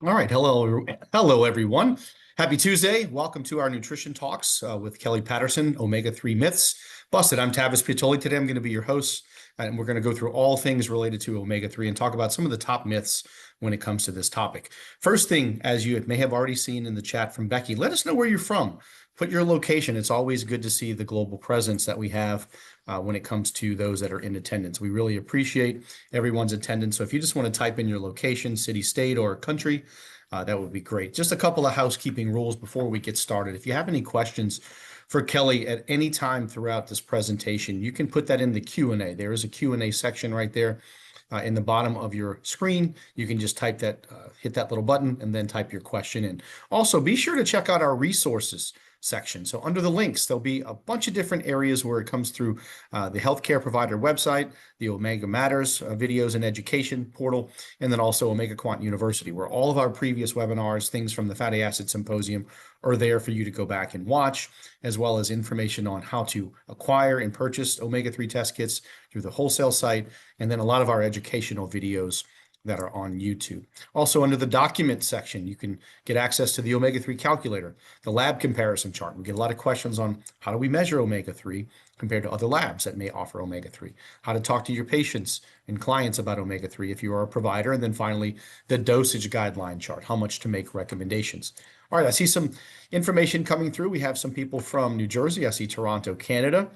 All right. Hello, everyone. Happy Tuesday. Welcome to our nutrition talks with Kelly Patterson, Omega-3 Myths Busted. I'm Tavis Piatoli. Today, I'm going to be your host, and we're going to go through all things related to omega-3 and talk about some of the top myths when it comes to this topic. First thing, as you may have already seen in the chat from Becky, let us know where you're from. Put your location. It's always good to see the global presence that we have when it comes to those that are in attendance. We really appreciate everyone's attendance. So if you just want to type in your location, city, state, or country, that would be great. Just a couple of housekeeping rules before we get started. If you have any questions for Kelly at any time throughout this presentation, you can put that in the Q&A. There is a Q&A section right there in the bottom of your screen. You can just type that, hit that little button, and then type your question in. Also, be sure to check out our resources section. So under the links, there'll be a bunch of different areas where it comes through the healthcare provider website, the Omega Matters videos and education portal, and then also Omega Quant University, where all of our previous webinars, things from the Fatty Acid Symposium, are there for you to go back and watch, as well as information on how to acquire and purchase omega-3 test kits through the wholesale site, and then a lot of our educational videos that are on YouTube. Also, under the document section, you can get access to the omega-3 calculator, the lab comparison chart. We get a lot of questions on how do we measure omega-3 compared to other labs that may offer omega-3, how to talk to your patients and clients about omega-3 if you are a provider, and then finally, the dosage guideline chart, how much to make recommendations. All right, I see some information coming through. We have some people from New Jersey. I see Toronto, Canada,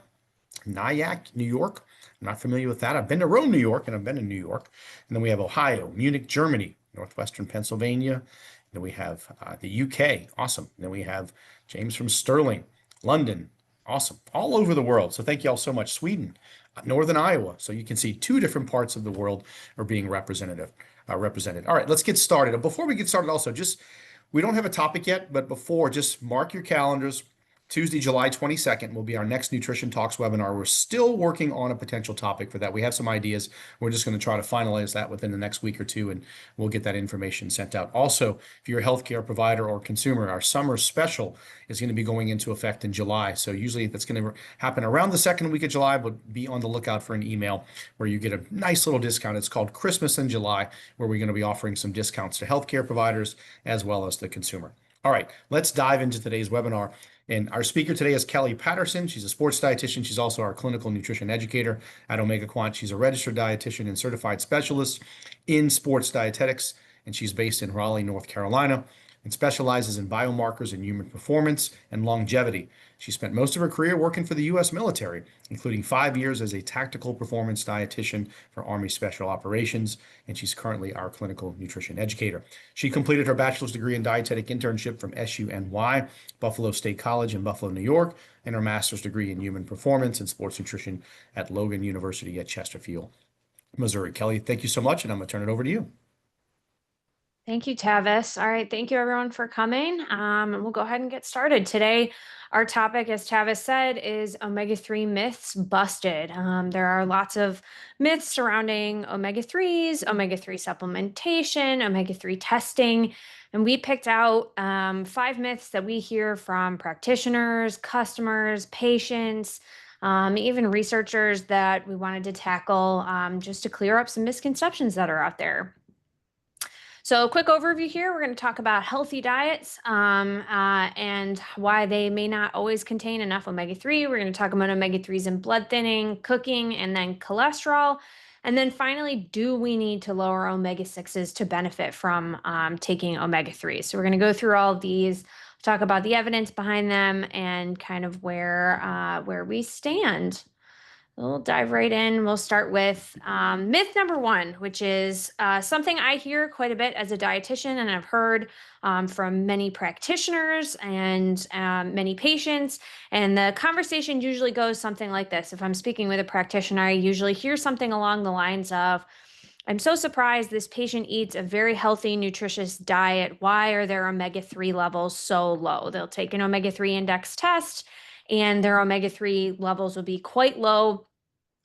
Nyack, New York. I'm not familiar with that. I've been to Rome, New York, and I've been in New York. And then we have Ohio, Munich, Germany, Northwestern Pennsylvania. And then we have the UK. Awesome. And then we have James from Sterling, London. Awesome. All over the world. So thank you all so much. Sweden, Northern Iowa. So you can see two different parts of the world are being represented. All right, let's get started. Before we get started, also, we don't have a topic yet, but before, just mark your calendars. Tuesday, July 22nd will be our next Nutrition Talks webinar. We're still working on a potential topic for that. We have some ideas. We're just going to try to finalize that within the next week or two, and we'll get that information sent out. Also, if you're a healthcare provider or consumer, our summer special is going to be going into effect in July. So usually that's going to happen around the second week of July, but be on the lookout for an email where you get a nice little discount. It's called Christmas in July, where we're going to be offering some discounts to healthcare providers as well as the consumer. All right, let's dive into today's webinar. And our speaker today is Kelly Patterson. She's a sports dietitian. She's also our clinical nutrition educator at Omega Quant. She's a registered dietitian and certified specialist in sports dietetics, and she's based in Raleigh, North Carolina, and specializes in biomarkers and human performance and longevity. She spent most of her career working for the U.S. military, including 5 years as a tactical performance dietitian for Army Special Operations, and she's currently our clinical nutrition educator. She completed her bachelor's degree in dietetic internship from SUNY, Buffalo State College in Buffalo, New York, and her master's degree in human performance and sports nutrition at Logan University at Chesterfield, Missouri. Kelly, thank you so much, and I'm going to turn it over to you. Thank you, Tavis. All right, thank you everyone for coming. And we'll go ahead and get started. Today, our topic, as Tavis said, is omega-3 myths busted. There are lots of myths surrounding omega-3s, omega-3 supplementation, omega-3 testing, and we picked out 5 myths that we hear from practitioners, customers, patients, even researchers that we wanted to tackle just to clear up some misconceptions that are out there. So a quick overview here, we're going to talk about healthy diets and why they may not always contain enough omega-3. We're going to talk about omega-3s in blood thinning, cooking, and then cholesterol. And then finally, do we need to lower omega-6s to benefit from taking omega-3s? So we're going to go through all of these, talk about the evidence behind them, and kind of where we stand. We'll dive right in. We'll start with myth number 1, which is something I hear quite a bit as a dietitian, and I've heard from many practitioners and many patients. And the conversation usually goes something like this. If I'm speaking with a practitioner, I usually hear something along the lines of, I'm so surprised this patient eats a very healthy, nutritious diet. Why are their omega-3 levels so low? They'll take an omega-3 index test, and their omega-3 levels will be quite low.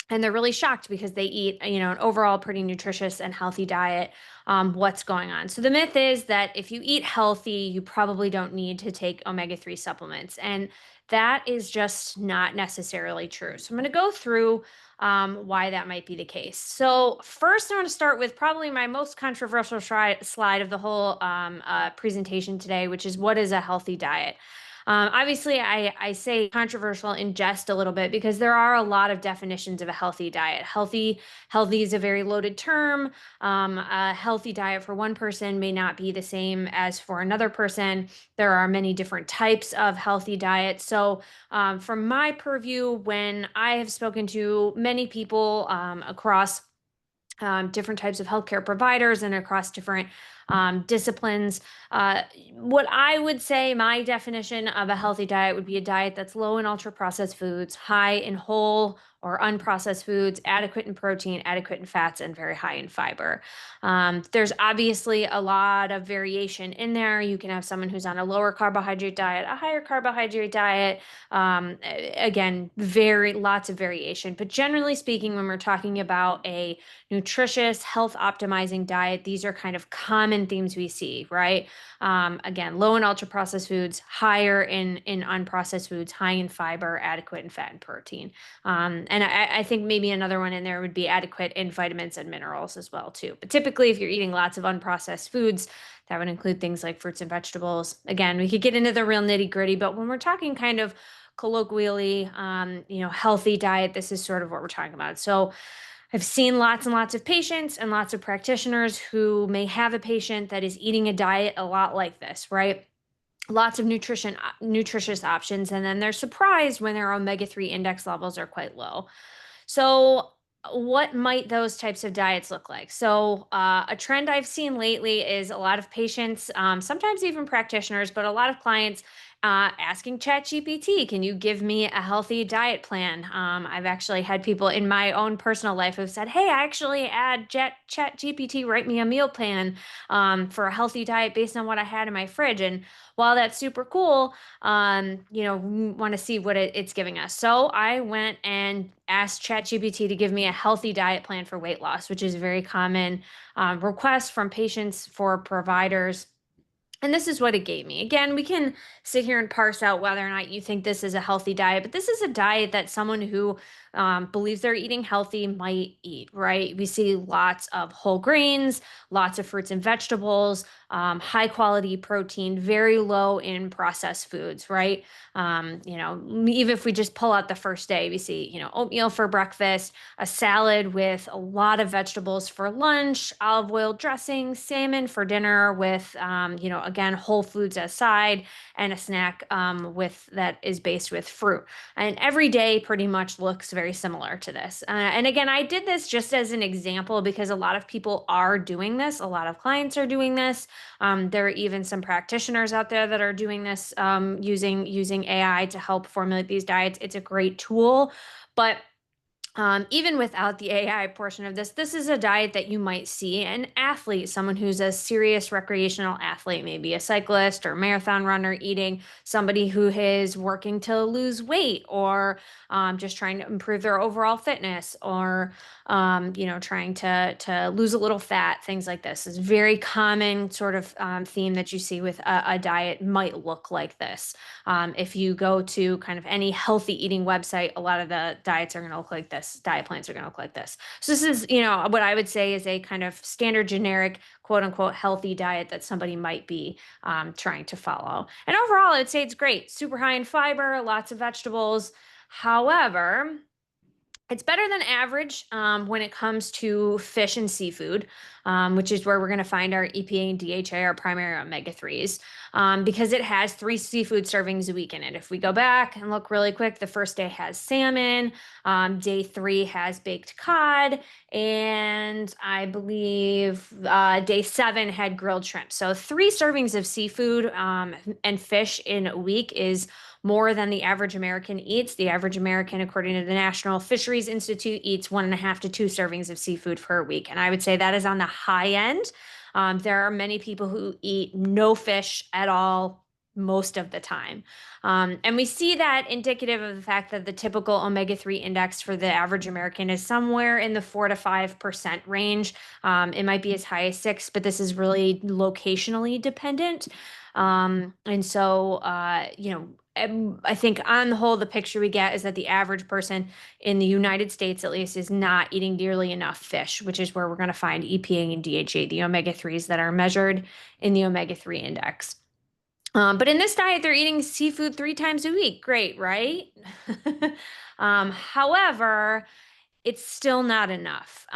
and they're really shocked because they eat, an overall pretty nutritious and healthy diet. What's going on? So the myth is that if you eat healthy, you probably don't need to take omega-3 supplements. And that is just not necessarily true. So I'm going to go through why that might be the case. So first, I want to start with probably my most controversial slide of the whole presentation today, which is what is a healthy diet? Obviously, I say controversial in jest a little bit because there are a lot of definitions of a healthy diet. Healthy is a very loaded term. A healthy diet for one person may not be the same as for another person. There are many different types of healthy diets. So, from my purview, when I have spoken to many people across different types of healthcare providers and across different disciplines. What I would say my definition of a healthy diet would be a diet that's low in ultra processed foods, high in whole or unprocessed foods, adequate in protein, adequate in fats, and very high in fiber. There's obviously a lot of variation in there. You can have someone who's on a lower carbohydrate diet, a higher carbohydrate diet. Again, very lots of variation. But generally speaking, when we're talking about a nutritious, health optimizing diet, these are kind of common themes we see, right? Again, low in ultra processed foods, higher in unprocessed foods, high in fiber, adequate in fat and protein. And I think maybe another one in there would be adequate in vitamins and minerals as well too. But typically, if you're eating lots of unprocessed foods, that would include things like fruits and vegetables. Again, we could get into the real nitty gritty, but when we're talking kind of colloquially, healthy diet, this is sort of what we're talking about. So I've seen lots and lots of patients and lots of practitioners who may have a patient that is eating a diet a lot like this, right? Lots of nutritious options, and then they're surprised when their omega-3 index levels are quite low. So, what might those types of diets look like? So, a trend I've seen lately is a lot of patients, sometimes even practitioners, but a lot of clients asking ChatGPT, can you give me a healthy diet plan? I've actually had people in my own personal life who've said, hey, I actually had ChatGPT write me a meal plan for a healthy diet based on what I had in my fridge. And while that's super cool, we want to see what it's giving us. So I went and asked ChatGPT to give me a healthy diet plan for weight loss, which is a very common request from patients for providers. And this is what it gave me. Again, we can sit here and parse out whether or not you think this is a healthy diet, but this is a diet that someone who believes they're eating healthy might eat, right? We see lots of whole grains, lots of fruits and vegetables, high quality protein, very low in processed foods, right? Even if we just pull out the first day, we see, oatmeal for breakfast, a salad with a lot of vegetables for lunch, olive oil dressing, salmon for dinner with, again, whole foods aside, and a snack with that is based with fruit. And every day pretty much looks very similar to this. And again, I did this just as an example because a lot of people are doing this. A lot of clients are doing this. There are even some practitioners out there that are doing this using AI to help formulate these diets. It's a great tool, but even without the AI portion of this, this is a diet that you might see an athlete, someone who's a serious recreational athlete, maybe a cyclist or marathon runner, eating, somebody who is working to lose weight or just trying to improve their overall fitness or, trying to lose a little fat, things like this. Is very common sort of theme that you see with a diet might look like this. If you go to kind of any healthy eating website, a lot of the diets are going to look like this. Diet plans are going to look like this. So this is, what I would say is a kind of standard generic, quote unquote, healthy diet that somebody might be trying to follow. And overall, I would say it's great. Super high in fiber, lots of vegetables. However, it's better than average when it comes to fish and seafood, which is where we're going to find our EPA and DHA, our primary omega-3s, because it has 3 seafood servings a week in it. If we go back and look really quick, the first day has salmon, day 3 has baked cod, and I believe day 7 had grilled shrimp. So 3 servings of seafood and fish in a week is more than the average American eats. The average American, according to the National Fisheries Institute, eats 1.5 to 2 servings of seafood per week. And I would say that is on the high end. There are many people who eat no fish at all, most of the time. And we see that indicative of the fact that the typical omega-3 index for the average American is somewhere in the 4 to 5% range. It might be as high as 6, but this is really locationally dependent. And so, I think on the whole, the picture we get is that the average person in the United States, at least, is not eating nearly enough fish, which is where we're going to find EPA and DHA, the omega-3s that are measured in the omega-3 index. But in this diet, they're eating seafood 3 times a week. Great, right? However, it's still not enough.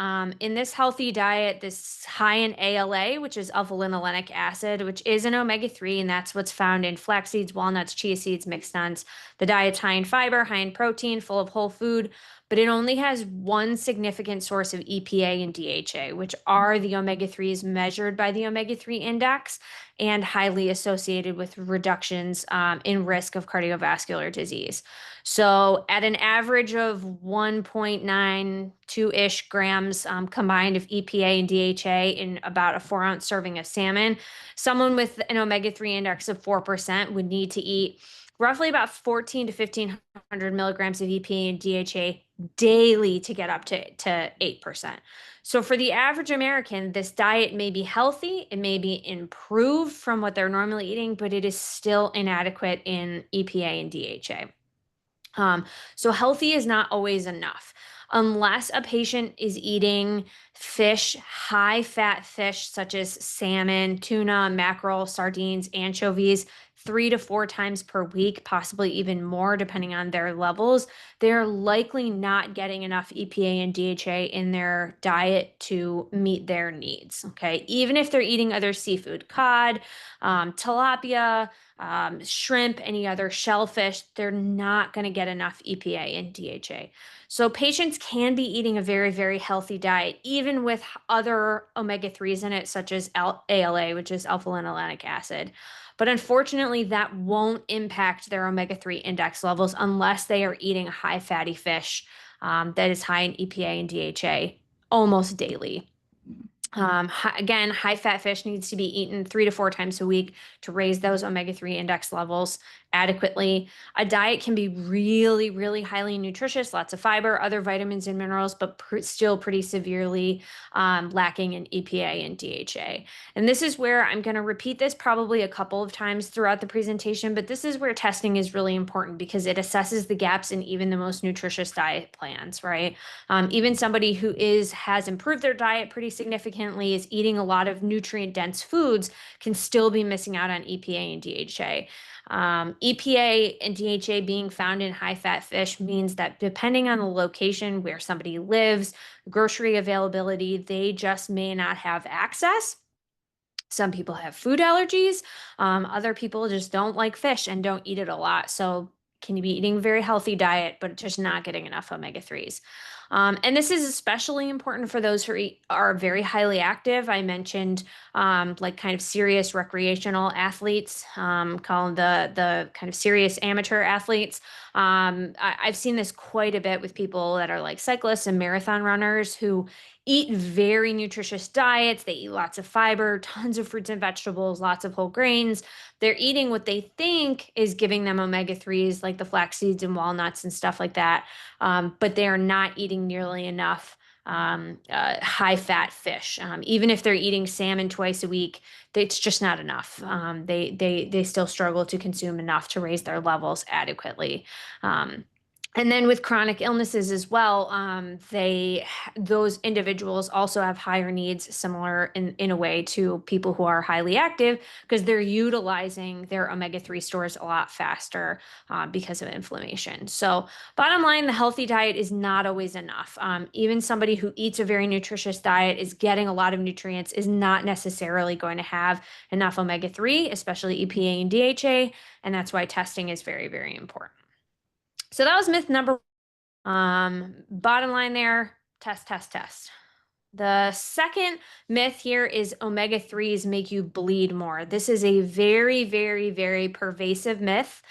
In this healthy diet, this high in ALA, which is alpha linolenic acid, which is an omega-3, and that's what's found in flax seeds, walnuts, chia seeds, mixed nuts. The diet's high in fiber, high in protein, full of whole food, but it only has one significant source of EPA and DHA, which are the omega-3s measured by the omega-3 index and highly associated with reductions in risk of cardiovascular disease. So at an average of 1.92-ish grams combined of EPA and DHA in about a 4-ounce serving of salmon, someone with an omega-3 index of 4% would need to eat roughly about 14 to 1500 milligrams of EPA and DHA daily to get up to 8%. So for the average American, this diet may be healthy, it may be improved from what they're normally eating, but it is still inadequate in EPA and DHA. So healthy is not always enough. Unless a patient is eating fish, high fat fish such as salmon, tuna, mackerel, sardines, anchovies, 3 to 4 times per week, possibly even more depending on their levels, they're likely not getting enough EPA and DHA in their diet to meet their needs. Okay, even if they're eating other seafood, cod, tilapia, shrimp, any other shellfish, they're not going to get enough EPA and DHA. So patients can be eating a very, very healthy diet, even with other omega-3s in it, such as ALA, which is alpha linolenic acid. But unfortunately, that won't impact their omega-3 index levels unless they are eating a high fatty fish that is high in EPA and DHA almost daily. Again, high fat fish needs to be eaten 3 to 4 times a week to raise those omega-3 index levels adequately. A diet can be really, really highly nutritious, lots of fiber, other vitamins and minerals, but still pretty severely lacking in EPA and DHA. And this is where I'm going to repeat this probably a couple of times throughout the presentation, but this is where testing is really important because it assesses the gaps in even the most nutritious diet plans, right? Even somebody who has improved their diet pretty significantly, is eating a lot of nutrient-dense foods, can still be missing out on EPA and DHA. EPA and DHA being found in high-fat fish means that depending on the location where somebody lives, grocery availability, they just may not have access. Some people have food allergies. Other people just don't like fish and don't eat it a lot. So can you be eating a very healthy diet, but just not getting enough omega-3s? And this is especially important for those who are very highly active. I mentioned like kind of serious recreational athletes, call them the kind of serious amateur athletes. I've seen this quite a bit with people that are like cyclists and marathon runners who eat very nutritious diets. They eat lots of fiber, tons of fruits and vegetables, lots of whole grains. They're eating what they think is giving them omega-3s, like the flax seeds and walnuts and stuff like that. But they are not eating nearly enough high fat fish. Even if they're eating salmon twice a week, it's just not enough. They still struggle to consume enough to raise their levels adequately. And then with chronic illnesses as well, those individuals also have higher needs, similar in a way to people who are highly active, because they're utilizing their omega-3 stores a lot faster because of inflammation. So bottom line, the healthy diet is not always enough. Even somebody who eats a very nutritious diet, is getting a lot of nutrients, is not necessarily going to have enough omega-3, especially EPA and DHA, and that's why testing is very, very important. So that was myth number bottom line there, test, test, test. The second myth here is omega-3s make you bleed more. This is a very, very, very pervasive myth.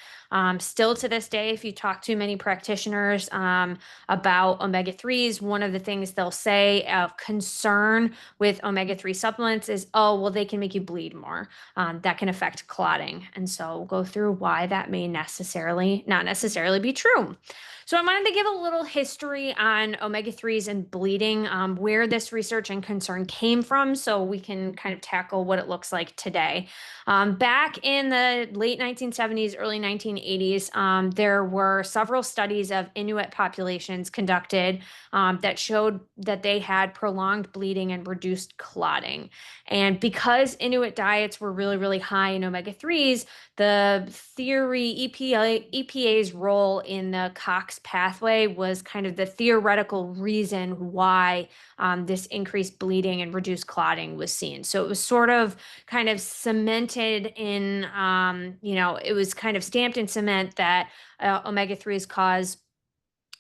Still to this day, if you talk to many practitioners about omega-3s, one of the things they'll say of concern with omega-3 supplements is, oh, well, they can make you bleed more. That can affect clotting. And so we'll go through why that may not necessarily be true. So I wanted to give a little history on omega-3s and bleeding, where this research and concern came from, so we can kind of tackle what it looks like today. Back in the late 1970s, early 1980s, there were several studies of Inuit populations conducted that showed that they had prolonged bleeding and reduced clotting. And because Inuit diets were really, really high in omega-3s, the theory EPA's role in the COX pathway was kind of the theoretical reason why this increased bleeding and reduced clotting was seen. So it was sort of kind of cemented in, it was kind of stamped in cement that omega-3s cause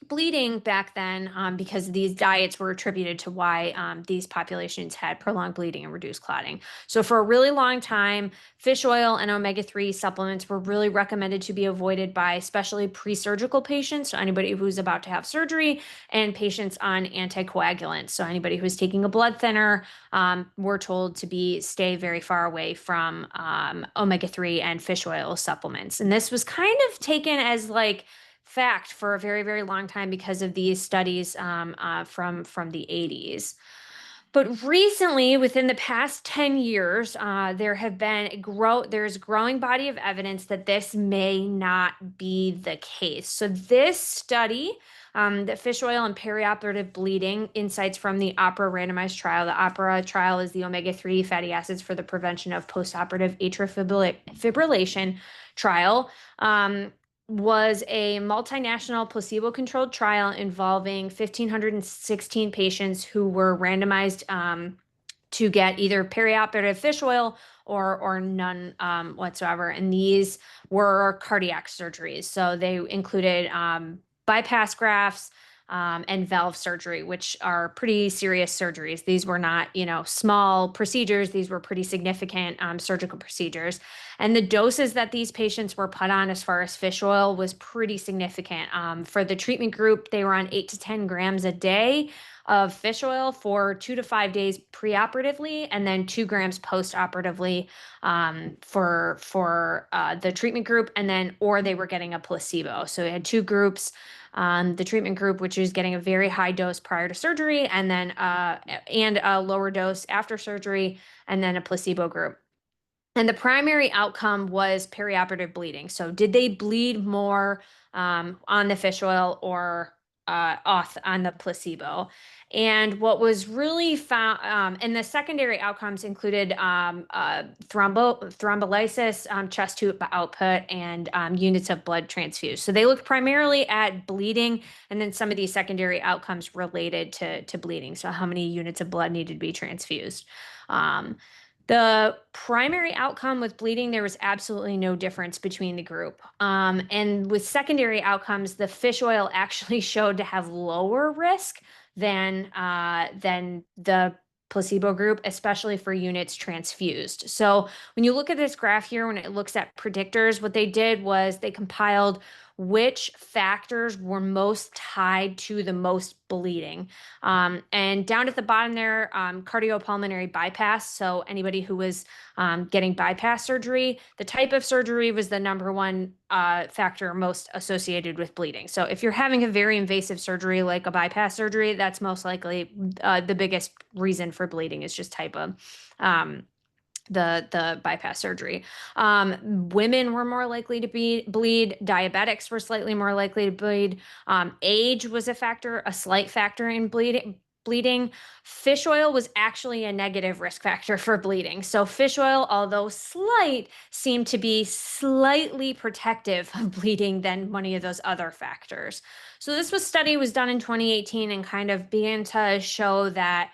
bleeding back then, because these diets were attributed to why these populations had prolonged bleeding and reduced clotting. So for a really long time, fish oil and omega-3 supplements were really recommended to be avoided by especially pre-surgical patients, so anybody who's about to have surgery, and patients on anticoagulants. So anybody who's taking a blood thinner, we're told to stay very far away from omega-3 and fish oil supplements. And this was kind of taken as like fact for a very, very long time because of these studies from the 80s. But recently, within the past 10 years, there's a growing body of evidence that this may not be the case. So this study, the fish oil and perioperative bleeding insights from the OPERA randomized trial. The OPERA trial is the omega-3 fatty acids for the prevention of postoperative atrial fibrillation trial. Was a multinational placebo-controlled trial involving 1,516 patients who were randomized to get either perioperative fish oil or none whatsoever. And these were cardiac surgeries. So they included bypass grafts and valve surgery, which are pretty serious surgeries. These were not, small procedures. These were pretty significant surgical procedures. And the doses that these patients were put on as far as fish oil was pretty significant. For the treatment group, they were on 8 to 10 grams a day of fish oil for 2 to 5 days preoperatively, and then 2 grams postoperatively for the treatment group, or they were getting a placebo. So we had two groups. The treatment group, which is getting a very high dose prior to surgery, and then and a lower dose after surgery, and then a placebo group. And the primary outcome was perioperative bleeding. So did they bleed more on the fish oil or off on the placebo? And what was really found, and the secondary outcomes included thrombolysis, chest tube output, and units of blood transfused. So they looked primarily at bleeding, and then some of these secondary outcomes related to bleeding. So how many units of blood needed to be transfused. The primary outcome with bleeding, there was absolutely no difference between the group. And with secondary outcomes, the fish oil actually showed to have lower risk than the placebo group, especially for units transfused. So when you look at this graph here, when it looks at predictors, what they did was they compiled which factors were most tied to the most bleeding. And down at the bottom there, cardiopulmonary bypass. So anybody who was getting bypass surgery, the type of surgery was the number one factor most associated with bleeding. So if you're having a very invasive surgery like a bypass surgery, that's most likely the biggest reason for bleeding is just type of the bypass surgery. Women were more likely to bleed. Diabetics were slightly more likely to bleed. Age was a slight factor in bleeding. Fish oil was actually a negative risk factor for bleeding. So fish oil, although slight, seemed to be slightly protective of bleeding than many of those other factors. So this study was done in 2018 and kind of began to show that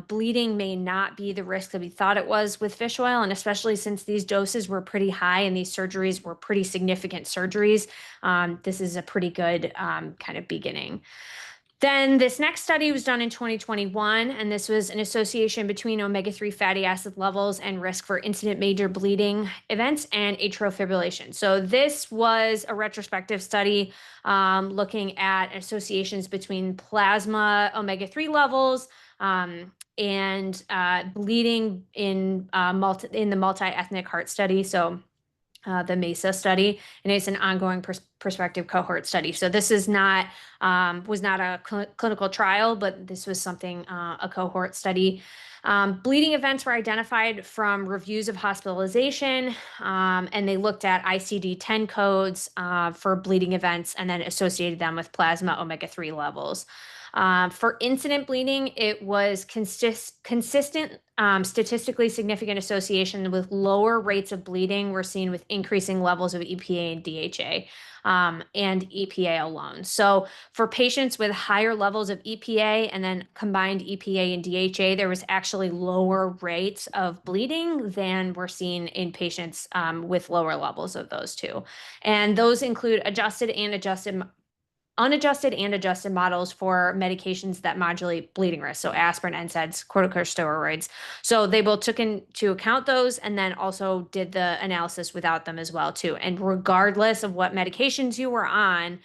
bleeding may not be the risk that we thought it was with fish oil, and especially since these doses were pretty high and these surgeries were pretty significant surgeries, this is a pretty good kind of beginning. Then this next study was done in 2021, and this was an association between omega-3 fatty acid levels and risk for incident major bleeding events and atrial fibrillation. So this was a retrospective study looking at associations between plasma omega-3 levels and bleeding in the multi-ethnic heart study. So the MESA study, and it's an ongoing prospective cohort study. So this is not was not a clinical trial, but this was something a cohort study. Bleeding events were identified from reviews of hospitalization, and they looked at ICD-10 codes for bleeding events and then associated them with plasma omega-3 levels. For incident bleeding, it was consistent, statistically significant association with lower rates of bleeding were seen with increasing levels of EPA and DHA, and EPA alone. So for patients with higher levels of EPA and then combined EPA and DHA, there was actually lower rates of bleeding than were seen in patients with lower levels of those two. And those include unadjusted and adjusted models for medications that modulate bleeding risk. So aspirin, NSAIDs, corticosteroids. So they both took into account those and then also did the analysis without them as well too. And regardless of what medications you were on,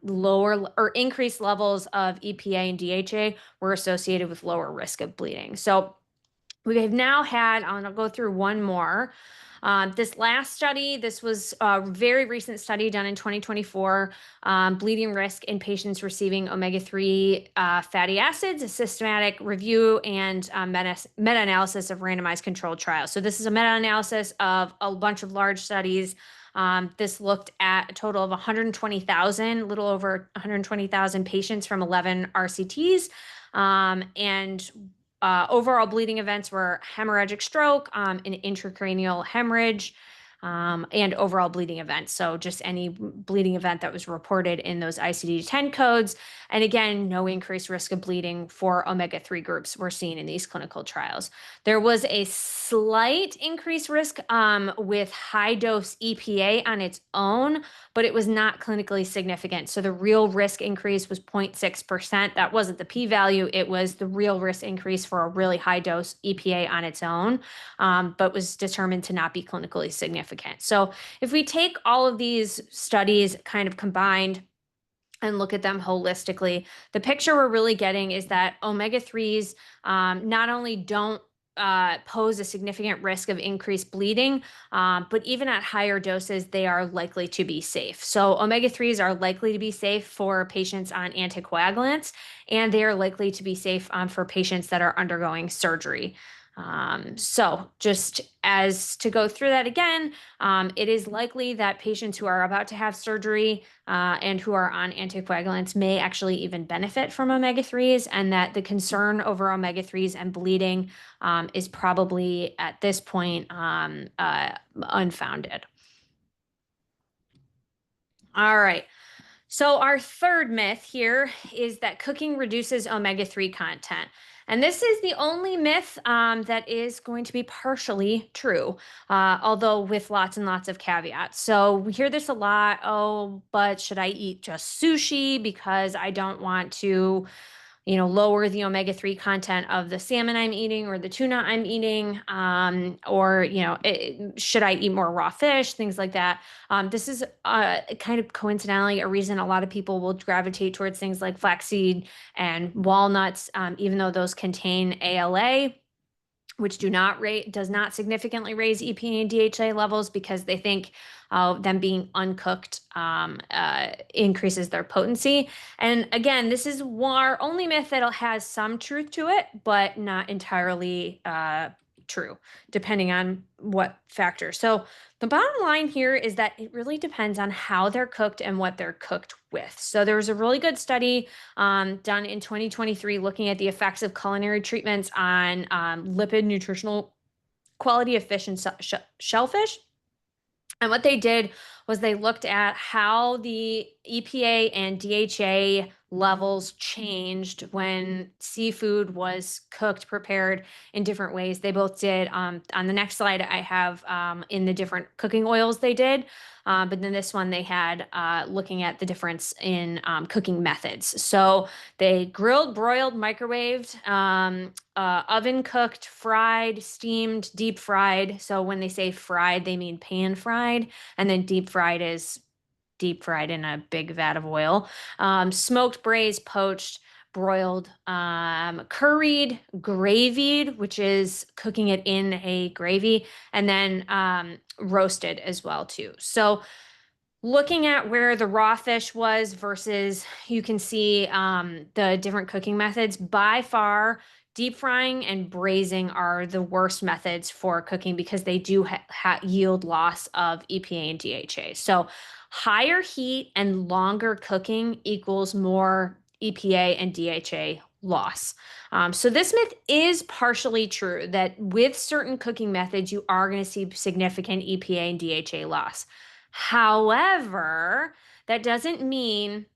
lower or increased levels of EPA and DHA were associated with lower risk of bleeding. So we have now had, I'll go through one more. This last study, this was a very recent study done in 2024, bleeding risk in patients receiving omega-3 fatty acids, a systematic review and meta-analysis of randomized controlled trials. So this is a meta-analysis of a bunch of large studies. This looked at a total of 120,000, little over 120,000 patients from 11 RCTs. And overall bleeding events were hemorrhagic stroke, an intracranial hemorrhage, and overall bleeding events. So just any bleeding event that was reported in those ICD-10 codes. And again, no increased risk of bleeding for omega-3 groups were seen in these clinical trials. There was a slight increased risk with high dose EPA on its own, but it was not clinically significant. So the real risk increase was 0.6%. That wasn't the p-value. It was the real risk increase for a really high dose EPA on its own, but was determined to not be clinically significant. So if we take all of these studies kind of combined and look at them holistically, the picture we're really getting is that omega-3s not only don't pose a significant risk of increased bleeding, but even at higher doses, they are likely to be safe. So omega-3s are likely to be safe for patients on anticoagulants, and they are likely to be safe for patients that are undergoing surgery. So just as to go through that again, it is likely that patients who are about to have surgery and who are on anticoagulants may actually even benefit from omega-3s, and that the concern over omega-3s and bleeding is probably at this point unfounded. All right. So our third myth here is that cooking reduces omega-3 content. And this is the only myth that is going to be partially true, although with lots and lots of caveats. So we hear this a lot. Oh, but should I eat just sushi because I don't want to lower the omega-3 content of the salmon I'm eating or the tuna I'm eating, or, should I eat more raw fish, things like that. This is kind of coincidentally a reason a lot of people will gravitate towards things like flaxseed and walnuts, even though those contain ALA, which does not significantly raise EPA and DHA levels, because they think them being uncooked increases their potency. And again, this is our only myth that has some truth to it, but not entirely true, depending on what factor. So the bottom line here is that it really depends on how they're cooked and what they're cooked with. So there was a really good study done in 2023 looking at the effects of culinary treatments on lipid nutritional quality of fish and shellfish. And what they did was they looked at how the EPA and DHA levels changed when seafood was cooked, prepared in different ways. They both did. On the next slide, I have in the different cooking oils they did. But then this one they had looking at the difference in cooking methods. So they grilled, broiled, microwaved, oven cooked, fried, steamed, deep fried. So when they say fried, they mean pan fried. And then deep fried is deep fried in a big vat of oil. Smoked, braised, poached, broiled, curried, gravied, which is cooking it in a gravy, and then roasted as well too. So looking at where the raw fish was versus you can see the different cooking methods, by far deep frying and braising are the worst methods for cooking because they do yield loss of EPA and DHA. So higher heat and longer cooking equals more EPA and DHA loss. So this myth is partially true that with certain cooking methods, you are going to see significant EPA and DHA loss. However, that doesn't mean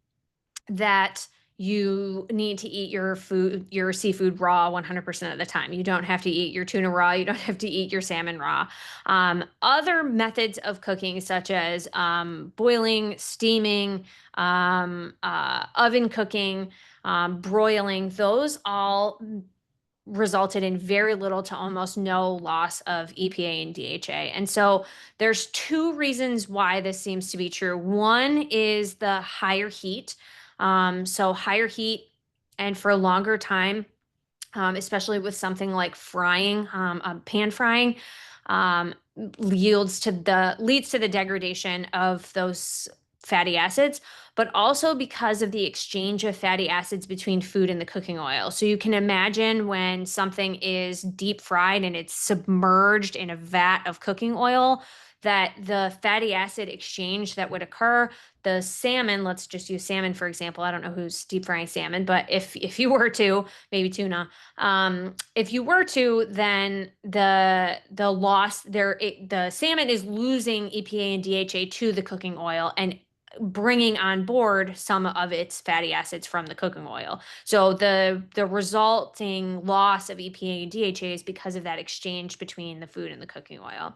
that you need to eat your seafood raw 100% of the time. You don't have to eat your tuna raw. You don't have to eat your salmon raw. Other methods of cooking, such as boiling, steaming, oven cooking, broiling, those all resulted in very little to almost no loss of EPA and DHA. And so there's two reasons why this seems to be true. One is the higher heat. So higher heat and for a longer time, especially with something like frying, pan frying, um, leads to the degradation of those fatty acids, but also because of the exchange of fatty acids between food and the cooking oil. So you can imagine when something is deep fried and it's submerged in a vat of cooking oil, that the fatty acid exchange that would occur, the salmon, let's just use salmon for example. I don't know who's deep frying salmon, but if you were to, maybe tuna, if you were to, then the loss there, the salmon is losing EPA and DHA to the cooking oil and bringing on board some of its fatty acids from the cooking oil. So the resulting loss of EPA and DHA is because of that exchange between the food and the cooking oil.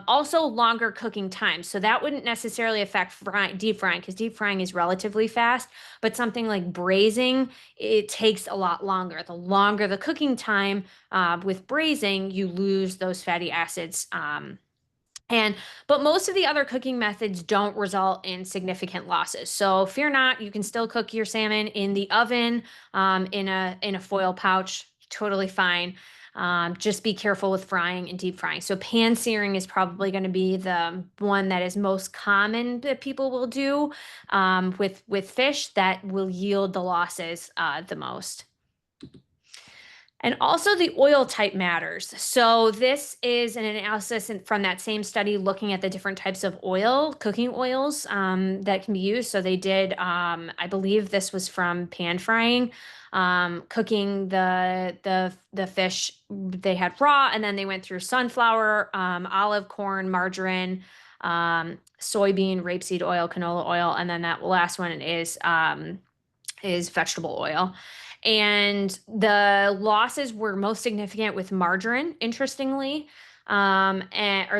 Also longer cooking time. So that wouldn't necessarily affect deep frying because deep frying is relatively fast, but something like braising, it takes a lot longer. The longer the cooking time with braising, you lose those fatty acids. But most of the other cooking methods don't result in significant losses. So fear not, you can still cook your salmon in the oven, in a foil pouch, totally fine. Just be careful with frying and deep frying. So pan searing is probably going to be the one that is most common that people will do with fish that will yield the losses the most. And also the oil type matters. So this is an analysis from that same study looking at the different types of oil, cooking oils that can be used. So they did, I believe this was from pan frying, cooking the fish they had raw, and then they went through sunflower, olive, corn, margarine, soybean, rapeseed oil, canola oil, and then that last one is vegetable oil. And the losses were most significant with margarine, interestingly. Or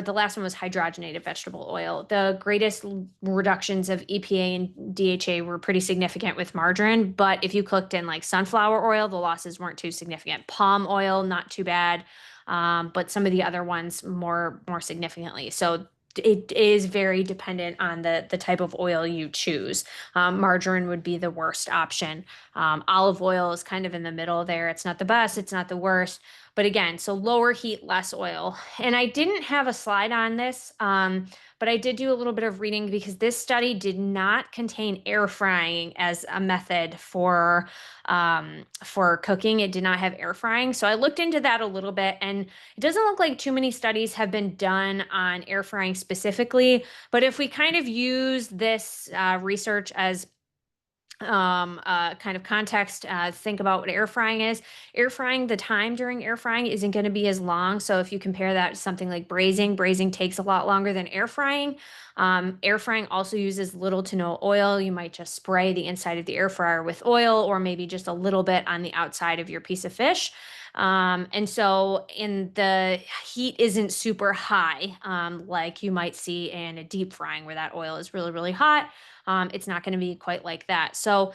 the last one was hydrogenated vegetable oil. The greatest reductions of EPA and DHA were pretty significant with margarine, but if you cooked in like sunflower oil, the losses weren't too significant. Palm oil, not too bad, but some of the other ones more significantly. So it is very dependent on the type of oil you choose. Margarine would be the worst option. Olive oil is kind of in the middle there. It's not the best, it's not the worst. But again, so lower heat, less oil. And I didn't have a slide on this, but I did do a little bit of reading because this study did not contain air frying as a method for cooking. It did not have air frying. So I looked into that a little bit, and it doesn't look like too many studies have been done on air frying specifically. But if we kind of use this research as kind of context, think about what air frying is. Air frying, the time during air frying isn't going to be as long. So if you compare that to something like braising, braising takes a lot longer than air frying. Air frying also uses little to no oil. You might just spray the inside of the air fryer with oil, or maybe just a little bit on the outside of your piece of fish. And so in the heat isn't super high, like you might see in a deep frying where that oil is really, really hot. It's not going to be quite like that. So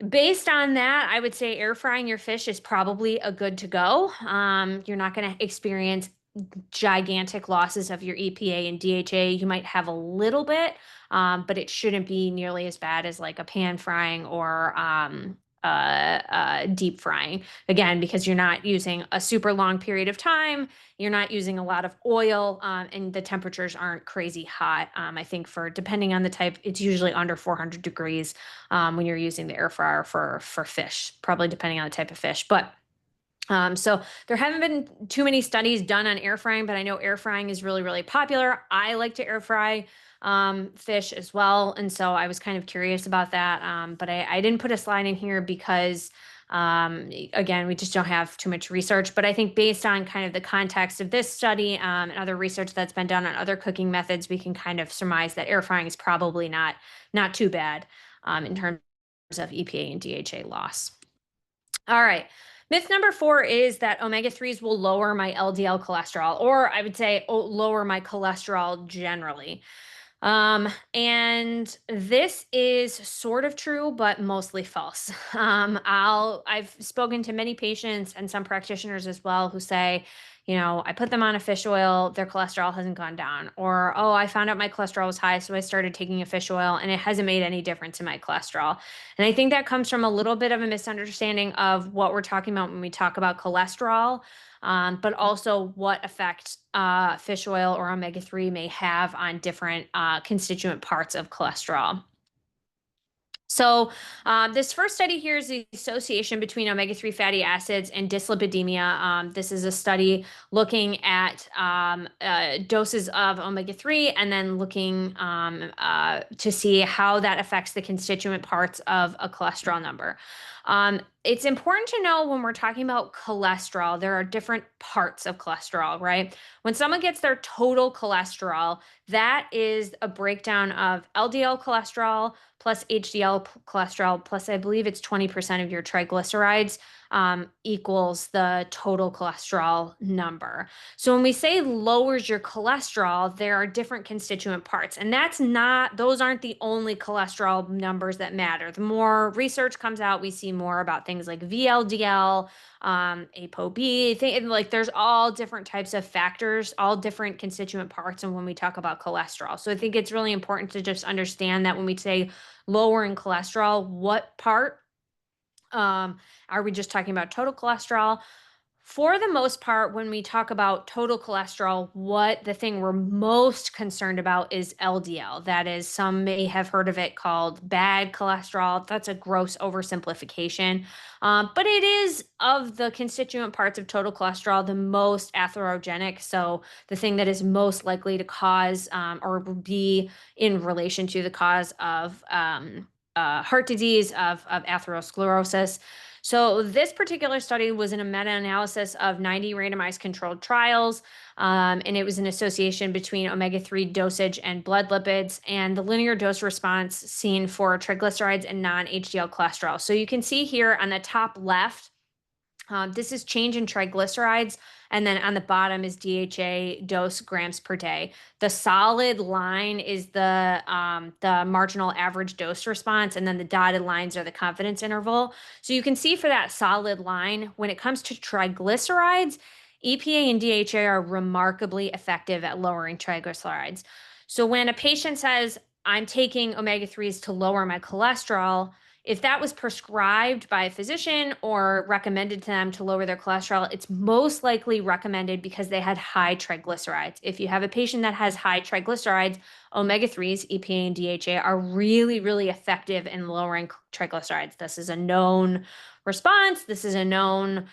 based on that, I would say air frying your fish is probably a good to go. You're not going to experience gigantic losses of your EPA and DHA. You might have a little bit, but it shouldn't be nearly as bad as like a pan frying or deep frying. Again, because you're not using a super long period of time, you're not using a lot of oil, and the temperatures aren't crazy hot. I think for depending on the type, it's usually under 400 degrees when you're using the air fryer for fish, probably depending on the type of fish. But so there haven't been too many studies done on air frying, but I know air frying is really, really popular. I like to air fry fish as well. And so I was kind of curious about that. But I didn't put a slide in here because, again, we just don't have too much research. But I think based on kind of the context of this study and other research that's been done on other cooking methods, we can kind of surmise that air frying is probably not too bad in terms of EPA and DHA loss. All right. Myth number 4 is that omega-3s will lower my LDL cholesterol, or I would say lower my cholesterol generally. And this is sort of true, but mostly false. I've spoken to many patients and some practitioners as well who say, I put them on a fish oil, their cholesterol hasn't gone down, or, oh, I found out my cholesterol was high, so I started taking a fish oil and it hasn't made any difference in my cholesterol. And I think that comes from a little bit of a misunderstanding of what we're talking about when we talk about cholesterol, but also what effect fish oil or omega-3 may have on different constituent parts of cholesterol. So this first study here is the association between omega-3 fatty acids and dyslipidemia. This is a study looking at doses of omega-3 and then looking to see how that affects the constituent parts of a cholesterol number. It's important to know when we're talking about cholesterol, there are different parts of cholesterol, right? When someone gets their total cholesterol, that is a breakdown of LDL cholesterol plus HDL cholesterol, plus I believe it's 20% of your triglycerides equals the total cholesterol number. So when we say lowers your cholesterol, there are different constituent parts, and those aren't the only cholesterol numbers that matter. The more research comes out, we see more about things like VLDL, ApoB, like there's all different types of factors, all different constituent parts. And when we talk about cholesterol, so I think it's really important to just understand that when we say lowering cholesterol, what part? Are we just talking about total cholesterol? For the most part, when we talk about total cholesterol, what the thing we're most concerned about is LDL. That is, some may have heard of it called bad cholesterol. That's a gross oversimplification. But it is, of the constituent parts of total cholesterol, the most atherogenic. So the thing that is most likely to cause or be in relation to the cause of heart disease, of atherosclerosis. So this particular study was in a meta-analysis of 90 randomized controlled trials, and it was an association between omega-3 dosage and blood lipids, and the linear dose response seen for triglycerides and non-HDL cholesterol. So you can see here on the top left, this is change in triglycerides, and then on the bottom is DHA dose grams per day. The solid line is the marginal average dose response, and then the dotted lines are the confidence interval. So you can see for that solid line, when it comes to triglycerides, EPA and DHA are remarkably effective at lowering triglycerides. So when a patient says, I'm taking omega-3s to lower my cholesterol, if that was prescribed by a physician or recommended to them to lower their cholesterol, it's most likely recommended because they had high triglycerides. If you have a patient that has high triglycerides, omega-3s, EPA and DHA are really, really effective in lowering triglycerides. This is a known response. This is a known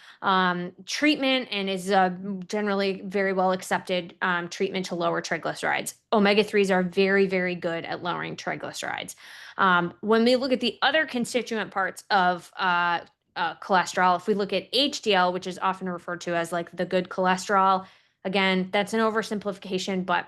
treatment and is generally very well accepted treatment to lower triglycerides. Omega-3s are very, very good at lowering triglycerides. When we look at the other constituent parts of cholesterol, if we look at HDL, which is often referred to as like the good cholesterol, again, that's an oversimplification, but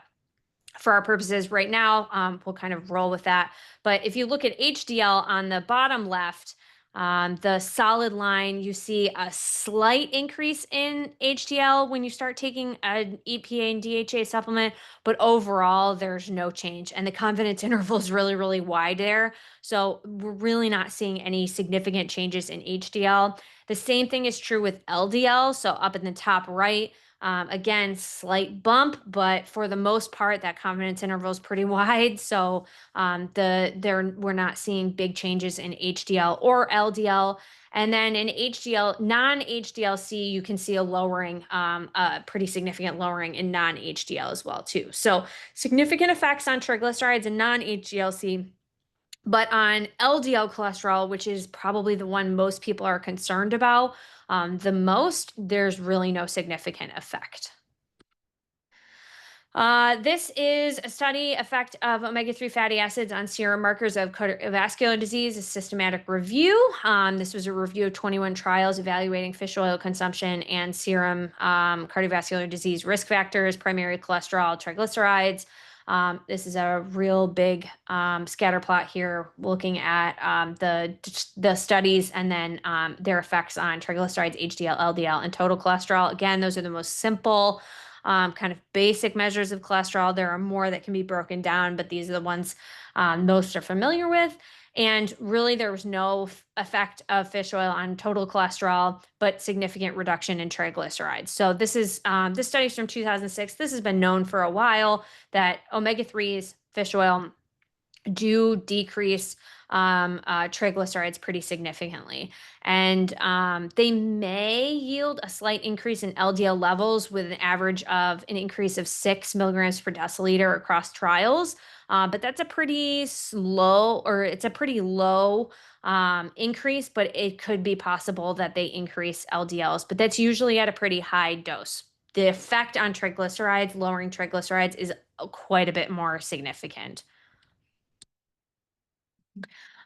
for our purposes right now, we'll kind of roll with that. But if you look at HDL on the bottom left, the solid line, you see a slight increase in HDL when you start taking an EPA and DHA supplement, but overall, there's no change. And the confidence interval is really, really wide there. So we're really not seeing any significant changes in HDL. The same thing is true with LDL. So up in the top right, again, slight bump, but for the most part, that confidence interval is pretty wide. So we're not seeing big changes in HDL or LDL. And then in HDL, non-HDL-C, you can see a lowering, a pretty significant lowering in non-HDL as well too. So significant effects on triglycerides and non-HDL-C. But on LDL cholesterol, which is probably the one most people are concerned about the most, there's really no significant effect. This is a study effect of omega-3 fatty acids on serum markers of cardiovascular disease, a systematic review. This was a review of 21 trials evaluating fish oil consumption and serum cardiovascular disease risk factors, primary cholesterol, triglycerides. This is a real big scatter plot here looking at the studies and then their effects on triglycerides, HDL, LDL, and total cholesterol. Again, those are the most simple kind of basic measures of cholesterol. There are more that can be broken down, but these are the ones most are familiar with. And really, there was no effect of fish oil on total cholesterol, but significant reduction in triglycerides. So this study is from 2006. This has been known for a while that omega-3s, fish oil, do decrease triglycerides pretty significantly. And they may yield a slight increase in LDL levels with an average of an increase of 6 milligrams per deciliter across trials. But that's a pretty slow, or it's a pretty low increase, but it could be possible that they increase LDLs, but that's usually at a pretty high dose. The effect on triglycerides, lowering triglycerides, is quite a bit more significant.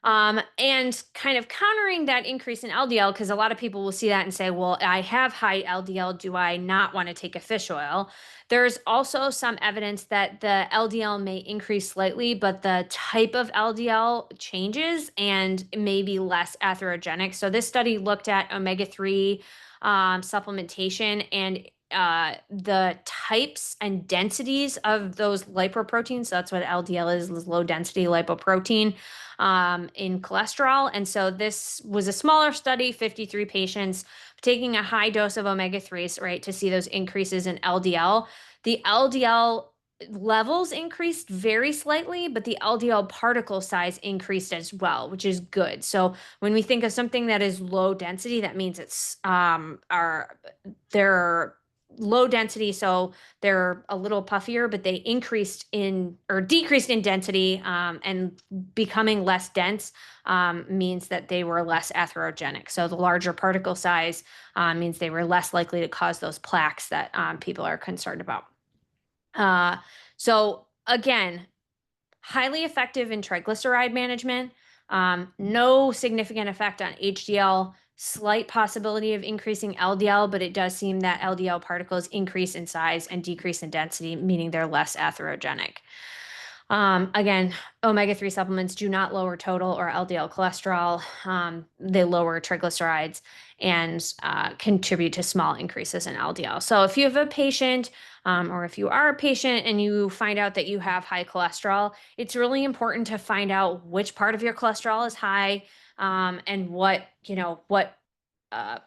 And kind of countering that increase in LDL, because a lot of people will see that and say, well, I have high LDL. Do I not want to take a fish oil? There's also some evidence that the LDL may increase slightly, but the type of LDL changes and may be less atherogenic. So this study looked at omega-3 supplementation and the types and densities of those lipoproteins. So that's what LDL is low density lipoprotein in cholesterol. And so this was a smaller study, 53 patients, taking a high dose of omega-3s, right, to see those increases in LDL. The LDL levels increased very slightly, but the LDL particle size increased as well, which is good. So when we think of something that is low density, that means it's they're low density, so they're a little puffier, but they increased in or decreased in density, and becoming less dense means that they were less atherogenic. So the larger particle size means they were less likely to cause those plaques that people are concerned about. So again, highly effective in triglyceride management, no significant effect on HDL, slight possibility of increasing LDL, but it does seem that LDL particles increase in size and decrease in density, meaning they're less atherogenic. Again, omega-3 supplements do not lower total or LDL cholesterol. They lower triglycerides and contribute to small increases in LDL. So if you have a patient or if you are a patient and you find out that you have high cholesterol, it's really important to find out which part of your cholesterol is high and what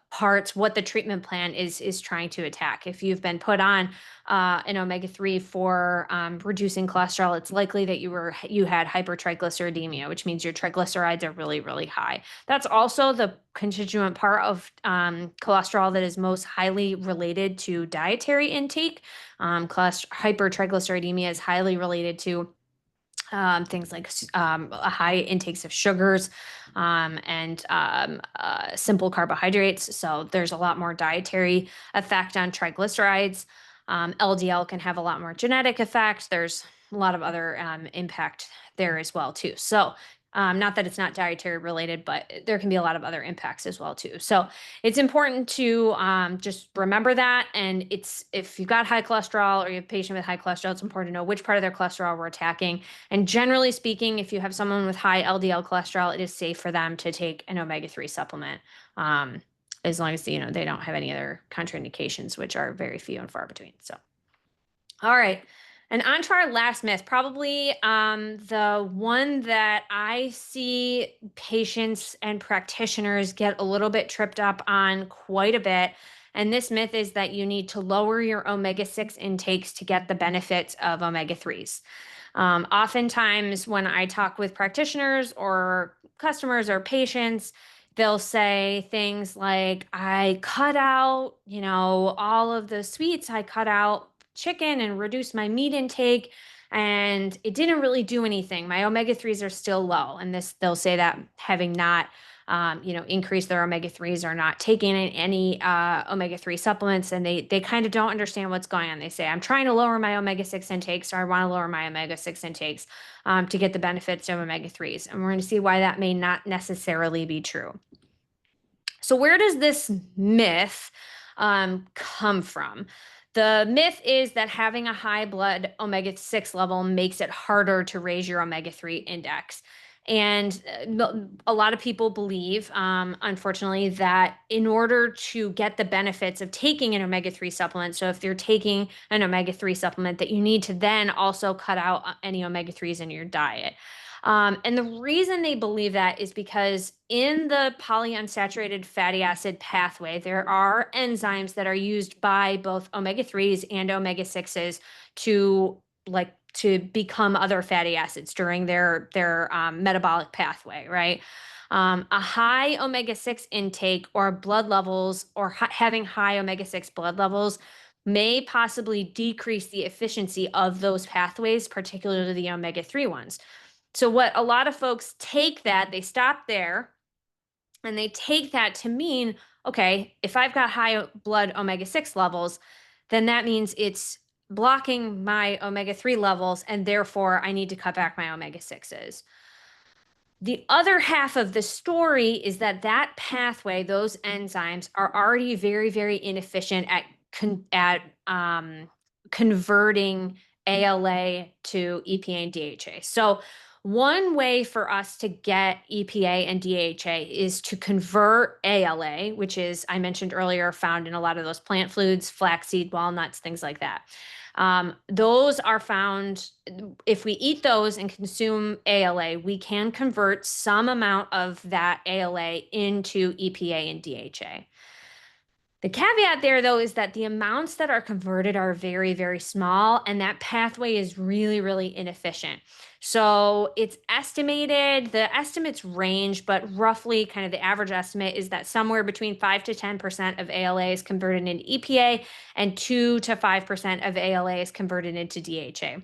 parts, what the treatment plan is trying to attack. If you've been put on an omega-3 for reducing cholesterol, it's likely that you had hypertriglyceridemia, which means your triglycerides are really, really high. That's also the constituent part of cholesterol that is most highly related to dietary intake. Hypertriglyceridemia is highly related to things like high intakes of sugars and simple carbohydrates. So there's a lot more dietary effect on triglycerides. LDL can have a lot more genetic effect. There's a lot of other impact there as well too. So not that it's not dietary related, but there can be a lot of other impacts as well too. So it's important to just remember that. And it's if you've got high cholesterol or you have a patient with high cholesterol, it's important to know which part of their cholesterol we're attacking. And generally speaking, if you have someone with high LDL cholesterol, it is safe for them to take an omega-3 supplement, as long as they don't have any other contraindications, which are very few and far between. So, all right. And on to our last myth, probably the one that I see patients and practitioners get a little bit tripped up on quite a bit. And this myth is that you need to lower your omega-6 intakes to get the benefits of omega-3s. Oftentimes, when I talk with practitioners or customers or patients, they'll say things like, I cut out, all of the sweets, I cut out chicken and reduced my meat intake, and it didn't really do anything. My omega-3s are still low. And they'll say that having not increase their omega-3s or not taking any omega-3 supplements, and they kind of don't understand what's going on. They say, I'm trying to lower my omega-6 intakes, or I want to lower my omega-6 intakes to get the benefits of omega-3s. And we're going to see why that may not necessarily be true. So where does this myth come from? The myth is that having a high blood omega-6 level makes it harder to raise your omega-3 index. And a lot of people believe, unfortunately, that in order to get the benefits of taking an omega-3 supplement, so if you're taking an omega-3 supplement, that you need to then also cut out any omega-3s in your diet. And the reason they believe that is because in the polyunsaturated fatty acid pathway, there are enzymes that are used by both omega-3s and omega-6s to become other fatty acids during their metabolic pathway, right? A high omega-6 intake or blood levels or having high omega-6 blood levels may possibly decrease the efficiency of those pathways, particularly the omega-3 ones. So what a lot of folks they stop there and they take that to mean, okay, if I've got high blood omega-6 levels, then that means it's blocking my omega-3 levels, and therefore I need to cut back my omega-6s. The other half of the story is that pathway, those enzymes, are already very, very inefficient at converting ALA to EPA and DHA. So one way for us to get EPA and DHA is to convert ALA, which is, I mentioned earlier, found in a lot of those plant foods, flaxseed, walnuts, things like that. Those are found, if we eat those and consume ALA, we can convert some amount of that ALA into EPA and DHA. The caveat there, though, is that the amounts that are converted are very, very small, and that pathway is really, really inefficient. So it's estimated, the estimates range, but roughly kind of the average estimate is that somewhere between 5 to 10% of ALA is converted into EPA and 2 to 5% of ALA is converted into DHA.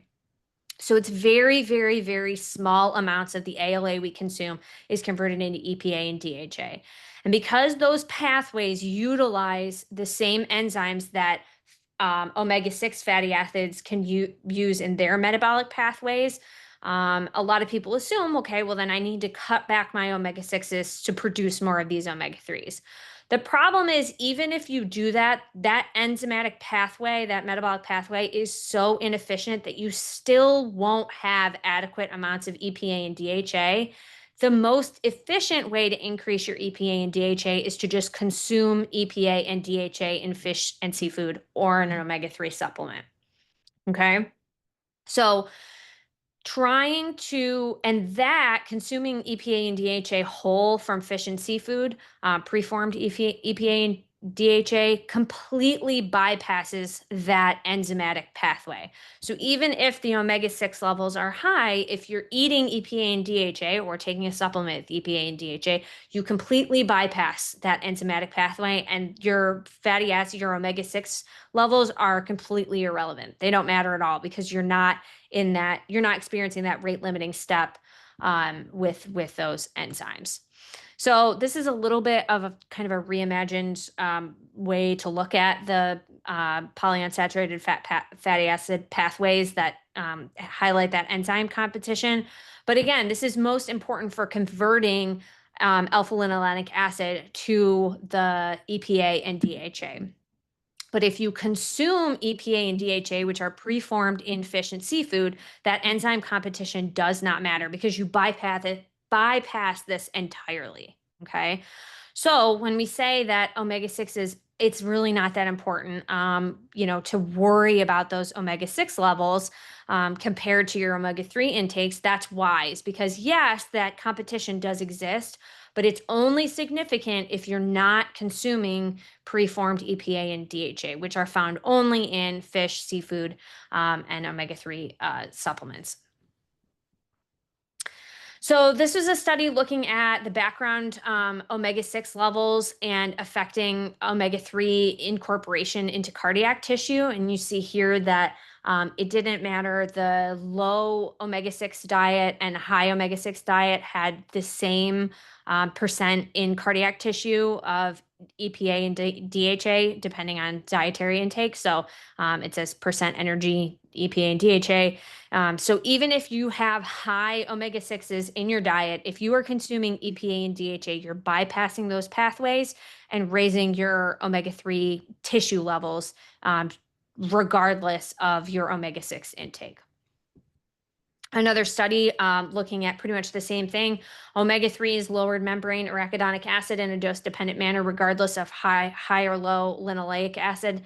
So it's very, very, very small amounts of the ALA we consume is converted into EPA and DHA. And because those pathways utilize the same enzymes that omega-6 fatty acids can use in their metabolic pathways, a lot of people assume, okay, well, then I need to cut back my omega-6s to produce more of these omega-3s. The problem is, even if you do that, that enzymatic pathway, that metabolic pathway is so inefficient that you still won't have adequate amounts of EPA and DHA. The most efficient way to increase your EPA and DHA is to just consume EPA and DHA in fish and seafood or in an omega-3 supplement. Okay. So consuming EPA and DHA whole from fish and seafood, preformed EPA and DHA completely bypasses that enzymatic pathway. So even if the omega-6 levels are high, if you're eating EPA and DHA or taking a supplement with EPA and DHA, you completely bypass that enzymatic pathway, and your fatty acid, your omega-6 levels are completely irrelevant. They don't matter at all because you're not experiencing that rate limiting step with those enzymes. So this is a little bit of a kind of a reimagined way to look at the polyunsaturated fatty acid pathways that highlight that enzyme competition. But again, this is most important for converting alpha-linolenic acid to the EPA and DHA. But if you consume EPA and DHA, which are preformed in fish and seafood, that enzyme competition does not matter because you bypass this entirely. Okay. So when we say that omega-6s, it's really not that important, to worry about those omega-6 levels compared to your omega-3 intakes. That's wise because yes, that competition does exist, but it's only significant if you're not consuming preformed EPA and DHA, which are found only in fish, seafood, and omega-3 supplements. So this was a study looking at the background omega-6 levels and affecting omega-3 incorporation into cardiac tissue. And you see here that it didn't matter. The low omega-6 diet and high omega-6 diet had the same percent in cardiac tissue of EPA and DHA, depending on dietary intake. So it says percent energy, EPA and DHA. So even if you have high omega-6s in your diet, if you are consuming EPA and DHA, you're bypassing those pathways and raising your omega-3 tissue levels, regardless of your omega-6 intake. Another study looking at pretty much the same thing. Omega-3s lowered membrane arachidonic acid in a dose-dependent manner, regardless of high or low linoleic acid.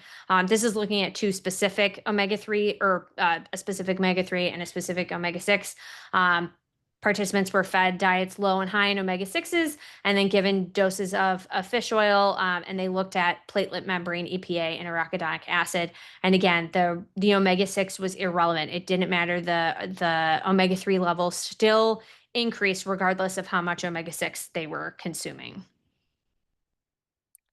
This is looking at two specific omega-3 or a specific omega-3 and a specific omega-6. Participants were fed diets low and high in omega-6s and then given doses of fish oil, and they looked at platelet membrane, EPA, and arachidonic acid. And again, the omega-6 was irrelevant. It didn't matter. The omega-3 level still increased regardless of how much omega-6 they were consuming.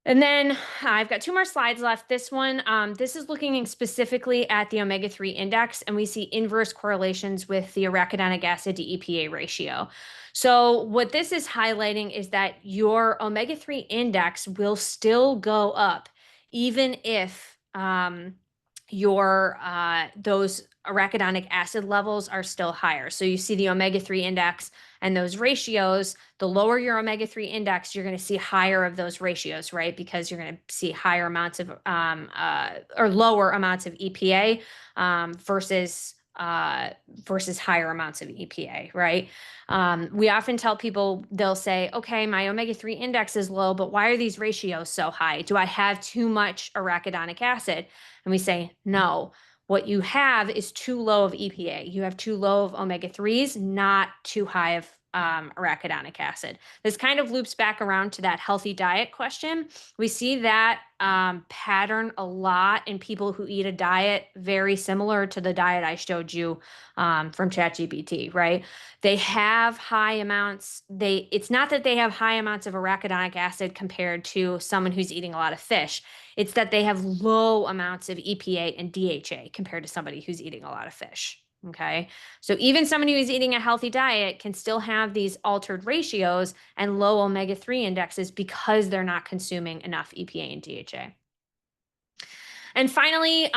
And then I've got two more slides left. This one, this is looking specifically at the omega-3 index, and we see inverse correlations with the arachidonic acid to EPA ratio. So what this is highlighting is that your omega-3 index will still go up, even if those arachidonic acid levels are still higher. So you see the omega-3 index and those ratios. The lower your omega-3 index, you're going to see higher of those ratios, right? Because you're going to see higher amounts of or lower amounts of EPA versus higher amounts of EPA, right? We often tell people, they'll say, okay, my omega-3 index is low, but why are these ratios so high? Do I have too much arachidonic acid? And we say, no. What you have is too low of EPA. You have too low of omega-3s, not too high of arachidonic acid. This kind of loops back around to that healthy diet question. We see that pattern a lot in people who eat a diet very similar to the diet I showed you from ChatGPT, right? They have high amounts. It's not that they have high amounts of arachidonic acid compared to someone who's eating a lot of fish. It's that they have low amounts of EPA and DHA compared to somebody who's eating a lot of fish. Okay. So even someone who is eating a healthy diet can still have these altered ratios and low omega-3 indexes because they're not consuming enough EPA and DHA. And finally,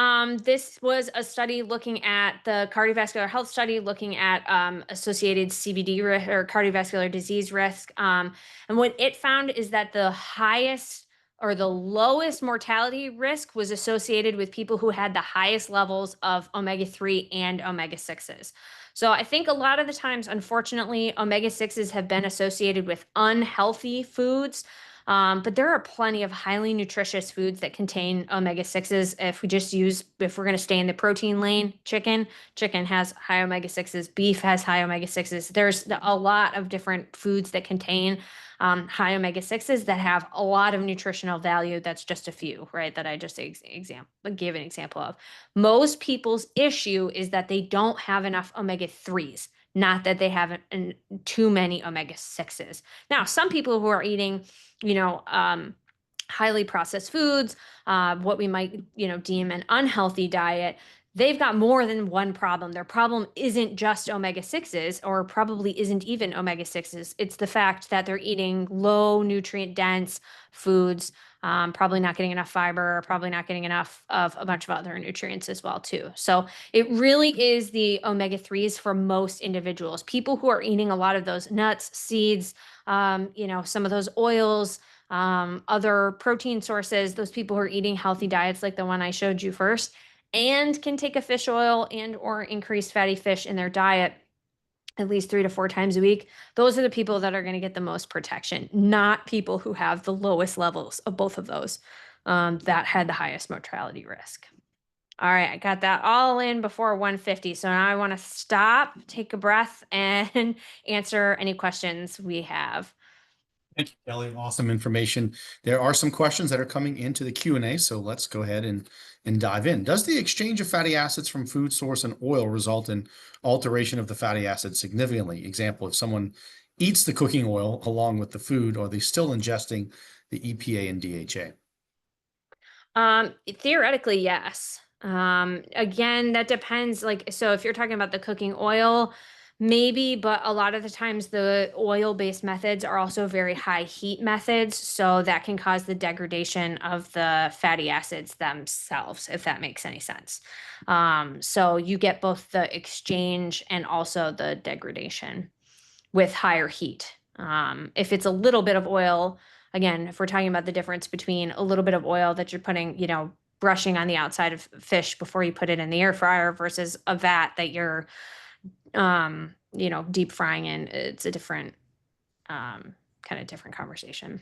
this was a study looking at the cardiovascular health study, looking at associated CVD or cardiovascular disease risk. And what it found is that the highest or the lowest mortality risk was associated with people who had the highest levels of omega-3 and omega-6s. So I think a lot of the times, unfortunately, omega-6s have been associated with unhealthy foods. But there are plenty of highly nutritious foods that contain omega-6s. If we're going to stay in the protein lane, chicken has high omega-6s, beef has high omega-6s. There's a lot of different foods that contain high omega-6s that have a lot of nutritional value. That's just a few, right? That I just gave an example of. Most people's issue is that they don't have enough omega-3s, not that they have too many omega-6s. Now, some people who are eating, you know, highly processed foods, what we might, deem an unhealthy diet, they've got more than one problem. Their problem isn't just omega-6s, or probably isn't even omega-6s. It's the fact that they're eating low nutrient dense foods, probably not getting enough fiber, probably not getting enough of a bunch of other nutrients as well too. So it really is the omega-3s for most individuals. People who are eating a lot of those nuts, seeds, some of those oils, other protein sources, those people who are eating healthy diets like the one I showed you first, and can take a fish oil and or increased fatty fish in their diet at least 3 to 4 times a week, those are the people that are going to get the most protection, not people who have the lowest levels of both of those, that had the highest mortality risk. All right, I got that all in before 150. So now I want to stop, take a breath, and answer any questions we have. Thank you, Kelly. Awesome information. There are some questions that are coming into the Q&A, so let's go ahead and dive in. Does the exchange of fatty acids from food source and oil result in alteration of the fatty acids significantly? Example, if someone eats the cooking oil along with the food, are they still ingesting the EPA and DHA? Theoretically, yes. Again, that depends. Like, so if you're talking about the cooking oil, maybe, but a lot of the times the oil-based methods are also very high heat methods, so that can cause the degradation of the fatty acids themselves, if that makes any sense. So you get both the exchange and also the degradation with higher heat. If it's a little bit of oil, again, if we're talking about the difference between a little bit of oil that you're putting, brushing on the outside of fish before you put it in the air fryer versus a vat that you're, deep frying in, it's a different, kind of different conversation.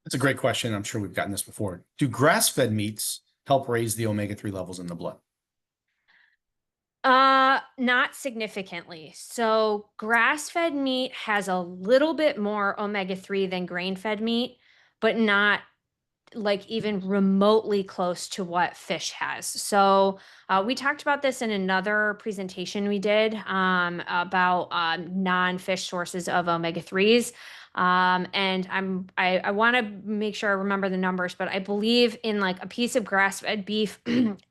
That's a great question. I'm sure we've gotten this before. Do grass-fed meats help raise the omega-3 levels in the blood? Not significantly. So grass-fed meat has a little bit more omega-3 than grain-fed meat, but not like even remotely close to what fish has. So we talked about this in another presentation we did, about non-fish sources of omega-3s. And I want to make sure I remember the numbers, but I believe in like a piece of grass-fed beef,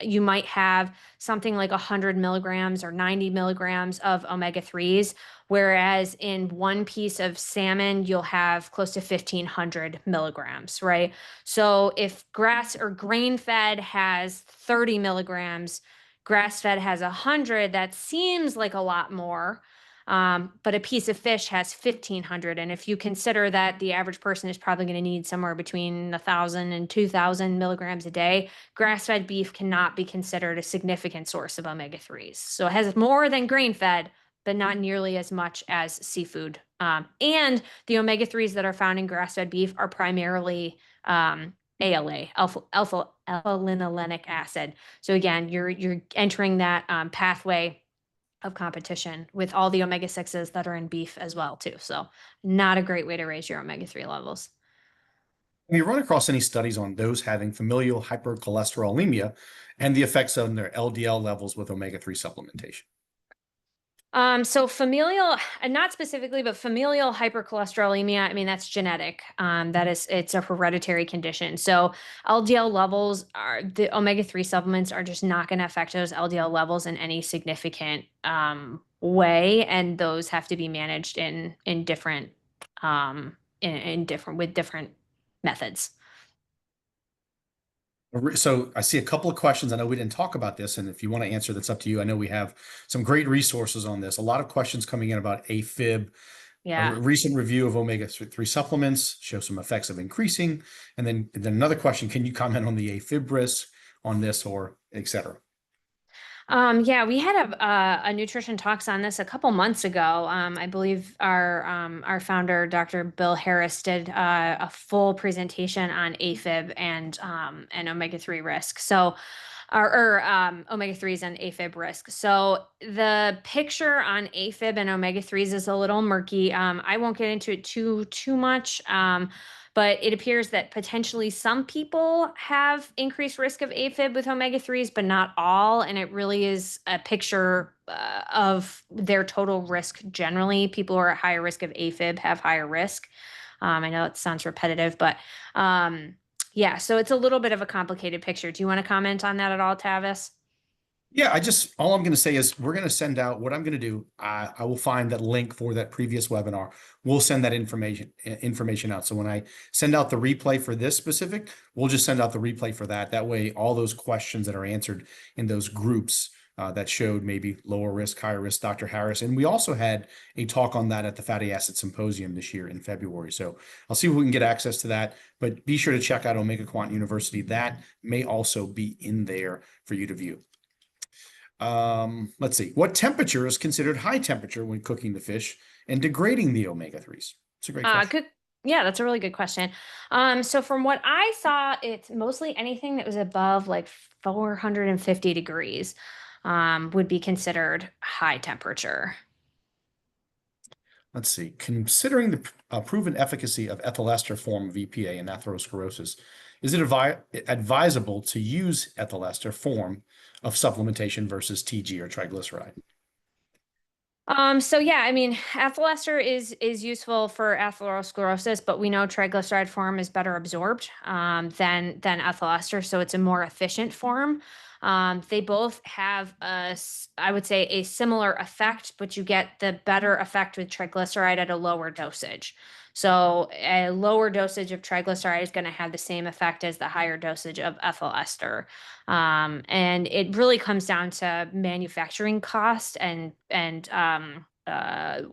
you might have something like 100 milligrams or 90 milligrams of omega-3s. Whereas in one piece of salmon, you'll have close to 1,500 milligrams, right? So if grass or grain fed has 30 milligrams, grass fed has 100, that seems like a lot more. But a piece of fish has 1,500. And if you consider that the average person is probably going to need somewhere between 1,000 and 2,000 milligrams a day, grass fed beef cannot be considered a significant source of omega 3s. So it has more than grain fed, but not nearly as much as seafood. And the omega 3s that are found in grass fed beef are primarily ALA, alpha linolenic acid. So again, you're entering that pathway of competition with all the omega-6s that are in beef as well too. So not a great way to raise your omega-3 levels. Have you run across any studies on those having familial hypercholesterolemia and the effects on their LDL levels with omega-3 supplementation? So familial, not specifically, but familial hypercholesterolemia, I mean, that's genetic. It's a hereditary condition. So LDL levels the omega-3 supplements are just not going to affect those LDL levels in any significant way. And those have to be managed in different, with different methods. So I see a couple of questions. I know we didn't talk about this, and if you want to answer, that's up to you. I know we have some great resources on this. A lot of questions coming in about AFib. A Yeah. recent review of omega-3 supplements shows some effects of increasing. And then another question, can you comment on the AFib risk on this or et cetera? Yeah, we had a nutrition talks on this a couple months ago. I believe our founder, Dr. Bill Harris, did a full presentation on AFib and omega-3 risk. So, omega-3s and AFib risk. So the picture on AFib and omega-3s is a little murky. I won't get into it too much. But it appears that potentially some people have increased risk of AFib with omega-3s, but not all. And it really is a picture of their total risk generally. People who are at higher risk of AFib have higher risk. I know it sounds repetitive, but yeah, so it's a little bit of a complicated picture. Do you want to comment on that at all, Tavis? Yeah, all I'm going to say is we're going to send out what I'm going to do. I will find that link for that previous webinar. We'll send that information out. So when I send out the replay for this specific, we'll just send out the replay for that. That way, all those questions that are answered in those groups that showed maybe lower risk, higher risk, Dr. Harris. And we also had a talk on that at the Fatty Acid Symposium this year in February. So I'll see if we can get access to that. But be sure to check out Omega Quant University. That may also be in there for you to view. Let's see. What temperature is considered high temperature when cooking the fish and degrading the omega-3s? It's a great question. Good. Yeah, that's a really good question. So from what I saw, it's mostly anything that was above like 450 degrees, would be considered high temperature. Let's see. Considering the proven efficacy of ethyl ester form of EPA in atherosclerosis, is it advisable to use ethyl ester form of supplementation versus TG or triglyceride? So yeah, I mean, ethyl ester is useful for atherosclerosis, but we know triglyceride form is better absorbed than ethyl ester, so it's a more efficient form. They both have I would say a similar effect, but you get the better effect with triglyceride at a lower dosage. So a lower dosage of triglyceride is going to have the same effect as the higher dosage of ethyl ester. And it really comes down to manufacturing cost and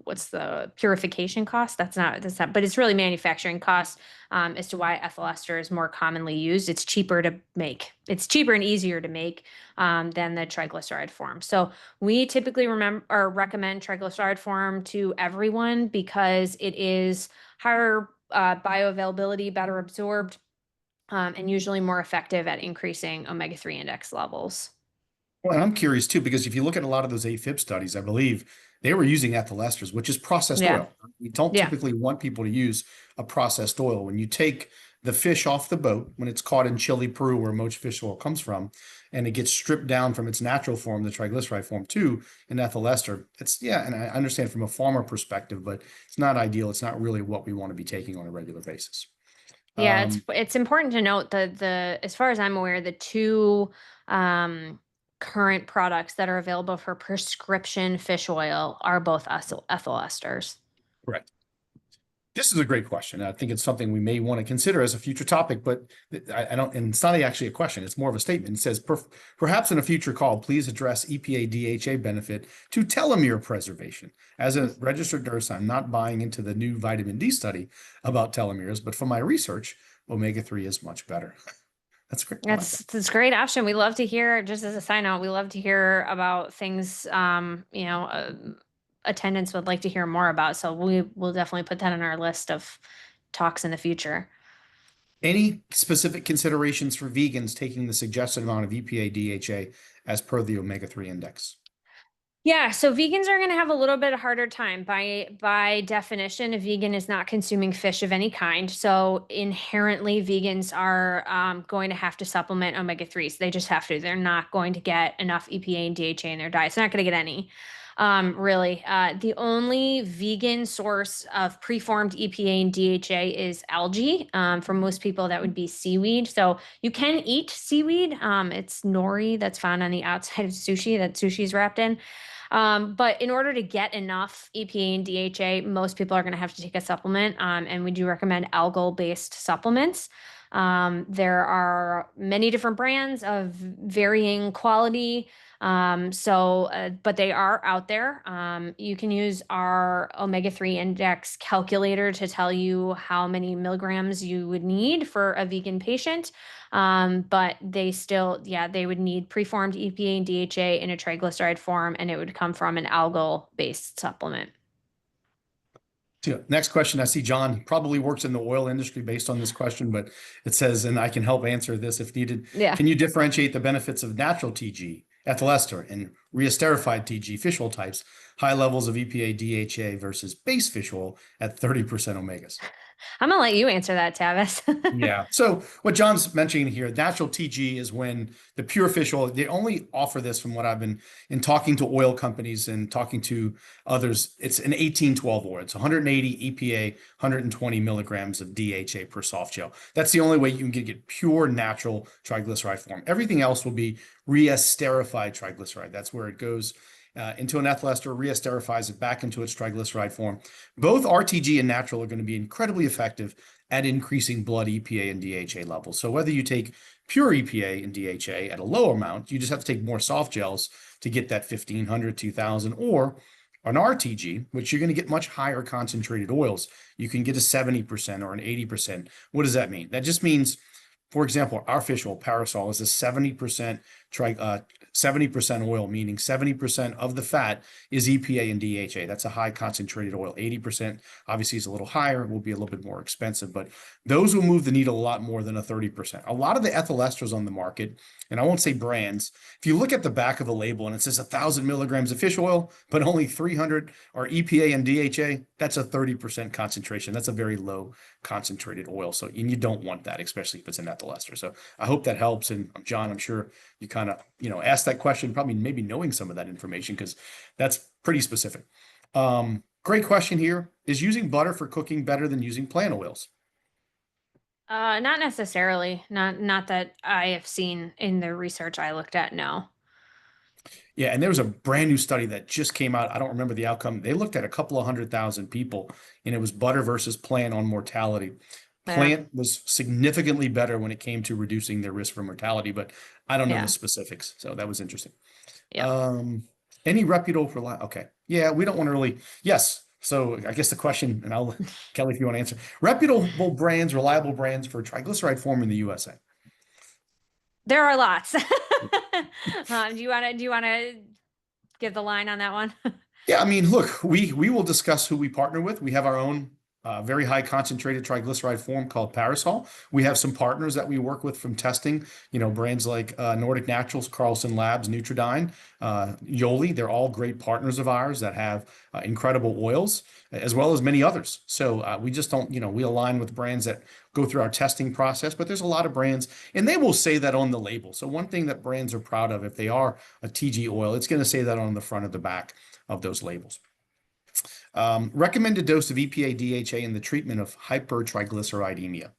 what's the purification cost? That's not, but it's really manufacturing cost as to why ethyl ester is more commonly used. It's cheaper to make. It's cheaper and easier to make than the triglyceride form. So we typically recommend triglyceride form to everyone because it is higher bioavailability, better absorbed, and usually more effective at increasing omega-3 index levels. Well, and I'm curious too, because if you look at a lot of those AFib studies, I believe they were using ethyl esters, which is processed Yeah. oil. We don't Yeah. typically want people to use a processed oil. When you take the fish off the boat, when it's caught in Chile, Peru, where most fish oil comes from, and it gets stripped down from its natural form, the triglyceride form, to an ethyl ester, yeah, and I understand from a farmer perspective, but it's not ideal. It's not really what we want to be taking on a regular basis. Yeah, Um, it's important to note that the as far as I'm aware, the two current products that are available for prescription fish oil are both ethyl esters. correct. This is a great question. I think it's something we may want to consider as a future topic, but I don't, and it's not actually a question. It's more of a statement. It says, perhaps in a future call, please address EPA DHA benefit to telomere preservation. As a registered nurse, I'm not buying into the new vitamin D study about telomeres, but from my research, omega-3 is much better. That's great. I like that. That's a great option. We love to hear, just as a side note, we love to hear about things, attendants would like to hear more about. So we will definitely put that on our list of talks in the future. Any specific considerations for vegans taking the suggested amount of EPA DHA as per the omega-3 index? Yeah, so vegans are going to have a little bit harder time. By definition, a vegan is not consuming fish of any kind. So inherently, vegans are going to have to supplement omega-3s. They just have to. They're not going to get enough EPA and DHA in their diet. They're not going to get any. Really, the only vegan source of preformed EPA and DHA is algae. For most people, that would be seaweed. So you can eat seaweed. It's nori that's found on the outside of sushi that sushi is wrapped in. But in order to get enough EPA and DHA, most people are going to have to take a supplement. And we do recommend algal-based supplements. There are many different brands of varying quality. But they are out there. You can use our omega-3 index calculator to tell you how many milligrams you would need for a vegan patient. But they still, yeah, they would need preformed EPA and DHA in a triglyceride form, and it would come from an algal-based supplement. So, next question. I see John probably works in the oil industry based on this question, but it says, and I can help answer this if needed. Yeah. Can you differentiate the benefits of natural TG, ethyl ester, and reesterified TG fish oil types, high levels of EPA, DHA versus base fish oil at 30% omegas? I'm gonna let you answer that, Tavis. Yeah. So what John's mentioning here, natural TG is when the pure fish oil, they only offer this from what I've been in talking to oil companies and talking to others. It's an 1812 oil. It's 180 EPA, 120 milligrams of DHA per soft gel. That's the only way you can get pure natural triglyceride form. Everything else will be reesterified triglyceride. That's where it goes into an ethyl ester, reesterifies it back into its triglyceride form. Both RTG and natural are going to be incredibly effective at increasing blood EPA and DHA levels. So whether you take pure EPA and DHA at a lower amount, you just have to take more soft gels to get that 1500, 2000, or an RTG, which you're going to get much higher concentrated oils. You can get a 70% or an 80%. What does that mean? That just means, for example, our fish oil, Parasol, is a 70% 70% oil, meaning 70% of the fat is EPA and DHA. That's a high concentrated oil. 80% obviously is a little higher, will be a little bit more expensive, but those will move the needle a lot more than a 30%. A lot of the ethyl esters on the market, and I won't say brands, if you look at the back of the label and it says 1,000 milligrams of fish oil, but only 300 are EPA and DHA, that's a 30% concentration. That's a very low concentrated oil. So, and you don't want that, especially if it's an ethyl ester. So I hope that helps. And John, I'm sure you kind of, asked that question, probably maybe knowing some of that information because that's pretty specific. Great question here. Is using butter for cooking better than using plant oils? Not necessarily. Not that I have seen in the research I looked at, no. Yeah, and there was a brand new study that just came out. I don't remember the outcome. They looked at a couple of 100,000 people, and it was butter versus plant on mortality. Yeah. Plant was significantly better when it came to reducing their risk for mortality, but I don't know the Yeah. specifics. So that was interesting. Yeah. Any reputable okay. Yeah, we don't want to really, yes. So I guess the question, and I'll, Kelly, if you want to answer, reputable brands, reliable brands for triglyceride form in the USA. There are lots. Do you wanna give the line on that one? Yeah, I mean, look, we will discuss who we partner with. We have our own very high concentrated triglyceride form called Parasol. We have some partners that we work with from testing, brands like Nordic Naturals, Carlson Labs, Nutridyne, Yoli. They're all great partners of ours that have incredible oils, as well as many others. So we just don't, we align with brands that go through our testing process, but there's a lot of brands, and they will say that on the label. So one thing that brands are proud of, if they are a TG oil, it's going to say that on the front of the back of those labels. Recommended dose of EPA DHA in the treatment of hypertriglyceridemia.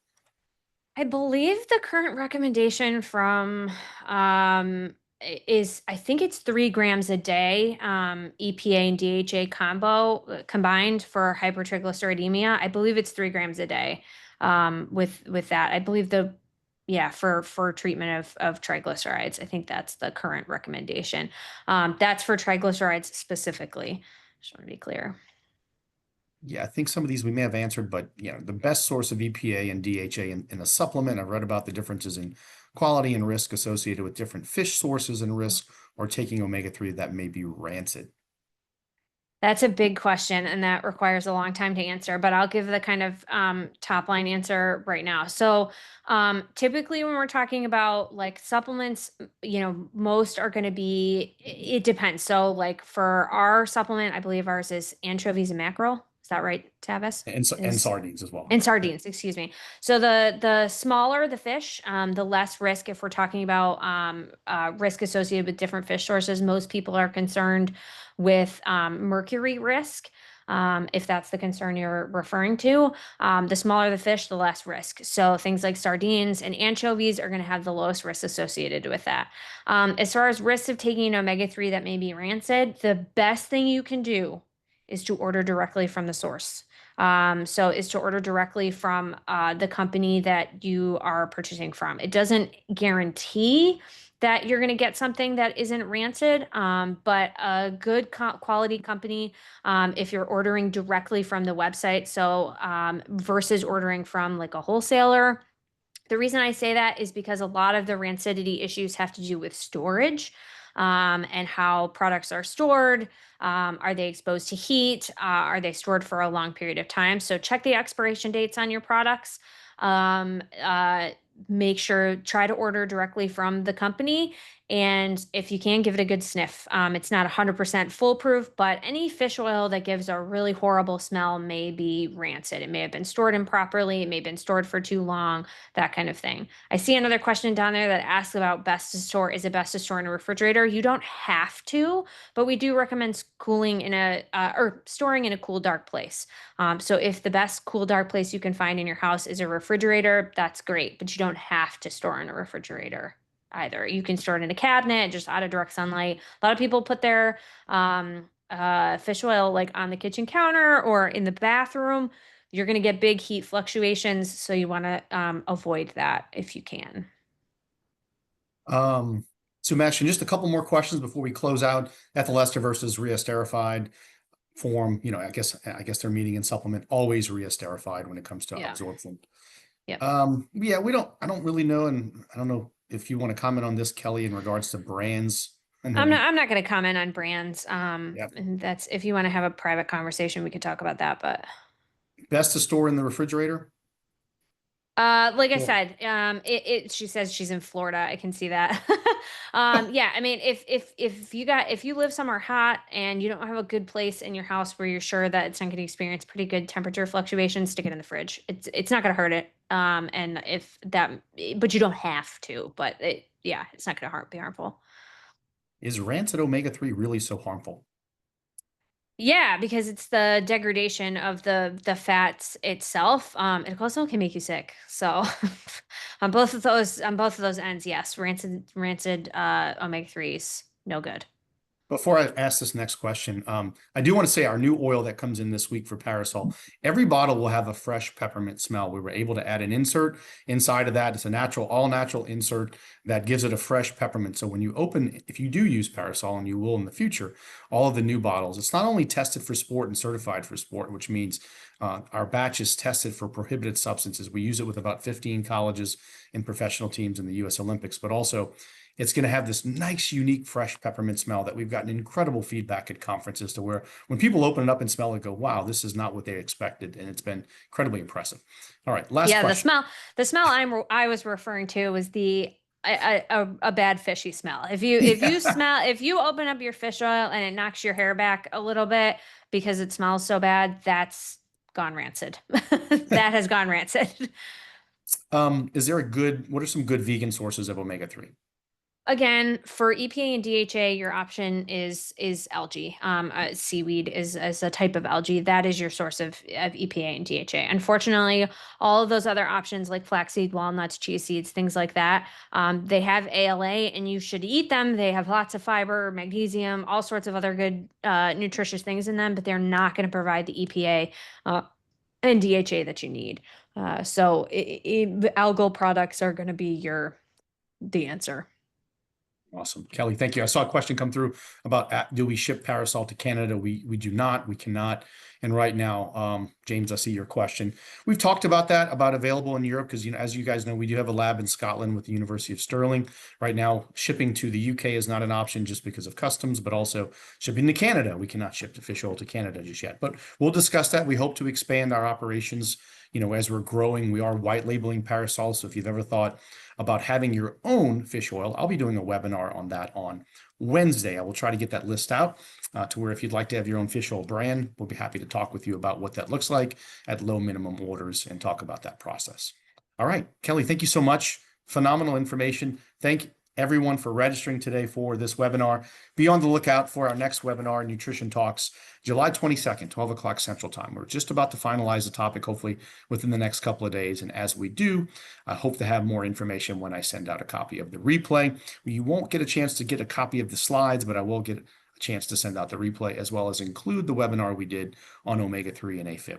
I believe the current recommendation from is I think it's 3 grams a day, EPA and DHA combo combined for hypertriglyceridemia. I believe it's 3 grams a day. With that, I believe for treatment of triglycerides, I think that's the current recommendation. That's for triglycerides specifically. Just want to be clear. Yeah, I think some of these we may have answered, but the best source of EPA and DHA in a supplement. I've read about the differences in quality and risk associated with different fish sources and risk, or taking omega-3 that may be rancid. That's a big question, and that requires a long time to answer, but I'll give the kind of top line answer right now. So typically when we're talking about like supplements, most are going to be, it depends. So like for our supplement, I believe ours is anchovies and mackerel. Is that right, Tavis? And sardines as well. And Yeah. sardines, excuse me. So the smaller the fish, the less risk. If we're talking about risk associated with different fish sources, most people are concerned with mercury risk. If that's the concern you're referring to, the smaller the fish, the less risk. So things like sardines and anchovies are going to have the lowest risk associated with that. As far as risks of taking omega-3 that may be rancid, the best thing you can do is to order directly from the source. So is to order directly from the company that you are purchasing from. It doesn't guarantee that you're going to get something that isn't rancid, but a good quality company, if you're ordering directly from the website. So, versus ordering from like a wholesaler. The reason I say that is because a lot of the rancidity issues have to do with storage, and how products are stored. Are they exposed to heat? Are they stored for a long period of time? So check the expiration dates on your products. Um, uh, Make sure, try to order directly from the company. And if you can, give it a good sniff. It's not 100% foolproof, but any fish oil that gives a really horrible smell may be rancid. It may have been stored improperly. It may have been stored for too long, that kind of thing. I see another question down there that asks about best to store. Is it best to store in a refrigerator? You don't have to, but we do recommend cooling in a or storing in a cool, dark place. So if the best cool, dark place you can find in your house is a refrigerator, that's great, but you don't have to store in a refrigerator either. You can store it in a cabinet, just out of direct sunlight. A lot of people put their fish oil like on the kitchen counter or in the bathroom. You're going to get big heat fluctuations, so you want to avoid that if you can. So Mashin, just a couple more questions before we close out. Ethyl ester versus re-esterified form. I guess they're meaning in supplement, always re-esterified when it comes to Yeah. absorption. Yep. Yeah, I don't really know, and I don't know if you want to comment on this, Kelly, in regards to brands. And then I'm not going to comment on brands. yeah, And that's, if you want to have a private conversation, we could talk about that. But best to store in the refrigerator. like I Yeah. said, she says she's in Florida. I can see that. Yeah, I mean, if you live somewhere hot and you don't have a good place in your house where you're sure that it's not going to experience pretty good temperature fluctuations, stick it in the fridge. It's not going to hurt it. And if that, but you don't have to. But yeah, it's not going to be harmful. Is rancid omega-3 really so harmful? Yeah, because it's the degradation of the fats itself. It also can make you sick. So on both of those ends, yes, rancid omega-3s, no good. Before I ask this next question, I do want to say our new oil that comes in this week for Parasol, every bottle will have a fresh peppermint smell. We were able to add an insert inside of that. It's a natural, all natural insert that gives it a fresh peppermint. So when you open, if you do use Parasol, and you will in the future, all of the new bottles, it's not only tested for sport and certified for sport, which means our batch is tested for prohibited substances. We use it with about 15 colleges and professional teams in the U.S. Olympics, but also it's going to have this nice, unique, fresh peppermint smell that we've gotten incredible feedback at conferences to where when people open it up and smell it, go, wow, this is not what they expected. And it's been incredibly impressive. All right, last Yeah, question. the smell I was referring to was a bad fishy smell. Yeah. If you open up your fish oil and it knocks your hair back a little bit because it smells so bad, that's gone rancid. That has gone rancid. What are some good vegan sources of omega-3? Again, for EPA and DHA, your option is algae. Seaweed is a type of algae. That is your source of EPA and DHA. Unfortunately, all of those other options like flaxseed, walnuts, chia seeds, things like that, they have ALA and you should eat them. They have lots of fiber, magnesium, all sorts of other good nutritious things in them, but they're not going to provide the EPA and DHA that you need. So algal products are going to be the answer. Awesome. Kelly, thank you. I saw a question come through about do we ship Parasol to Canada? We do not. We cannot. And right now, James, I see your question. We've talked about that, about available in Europe, because as you guys know, we do have a lab in Scotland with the University of Stirling. Right now, shipping to the UK is not an option just because of customs, but also shipping to Canada. We cannot ship the fish oil to Canada just yet. But we'll discuss that. We hope to expand our operations. As we're growing, we are white labeling Parasol. So if you've ever thought about having your own fish oil, I'll be doing a webinar on that on Wednesday. I will try to get that list out to where if you'd like to have your own fish oil brand, we'll be happy to talk with you about what that looks like at low minimum orders and talk about that process. All right, Kelly, thank you so much. Phenomenal information. Thank everyone for registering today for this webinar. Be on the lookout for our next webinar, Nutrition Talks, July 22nd, 12 o'clock Central Time. We're just about to finalize the topic, hopefully within the next couple of days. And as we do, I hope to have more information when I send out a copy of the replay. You won't get a chance to get a copy of the slides, but I will get a chance to send out the replay as well as include the webinar we did on omega-3 and AFib.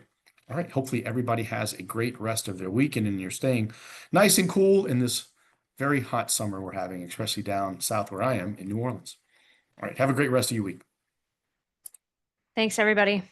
All right, hopefully everybody has a great rest of their weekend and you're staying nice and cool in this very hot summer we're having, especially down south where I am in New Orleans. All right. Have a great rest of your week. Thanks, everybody.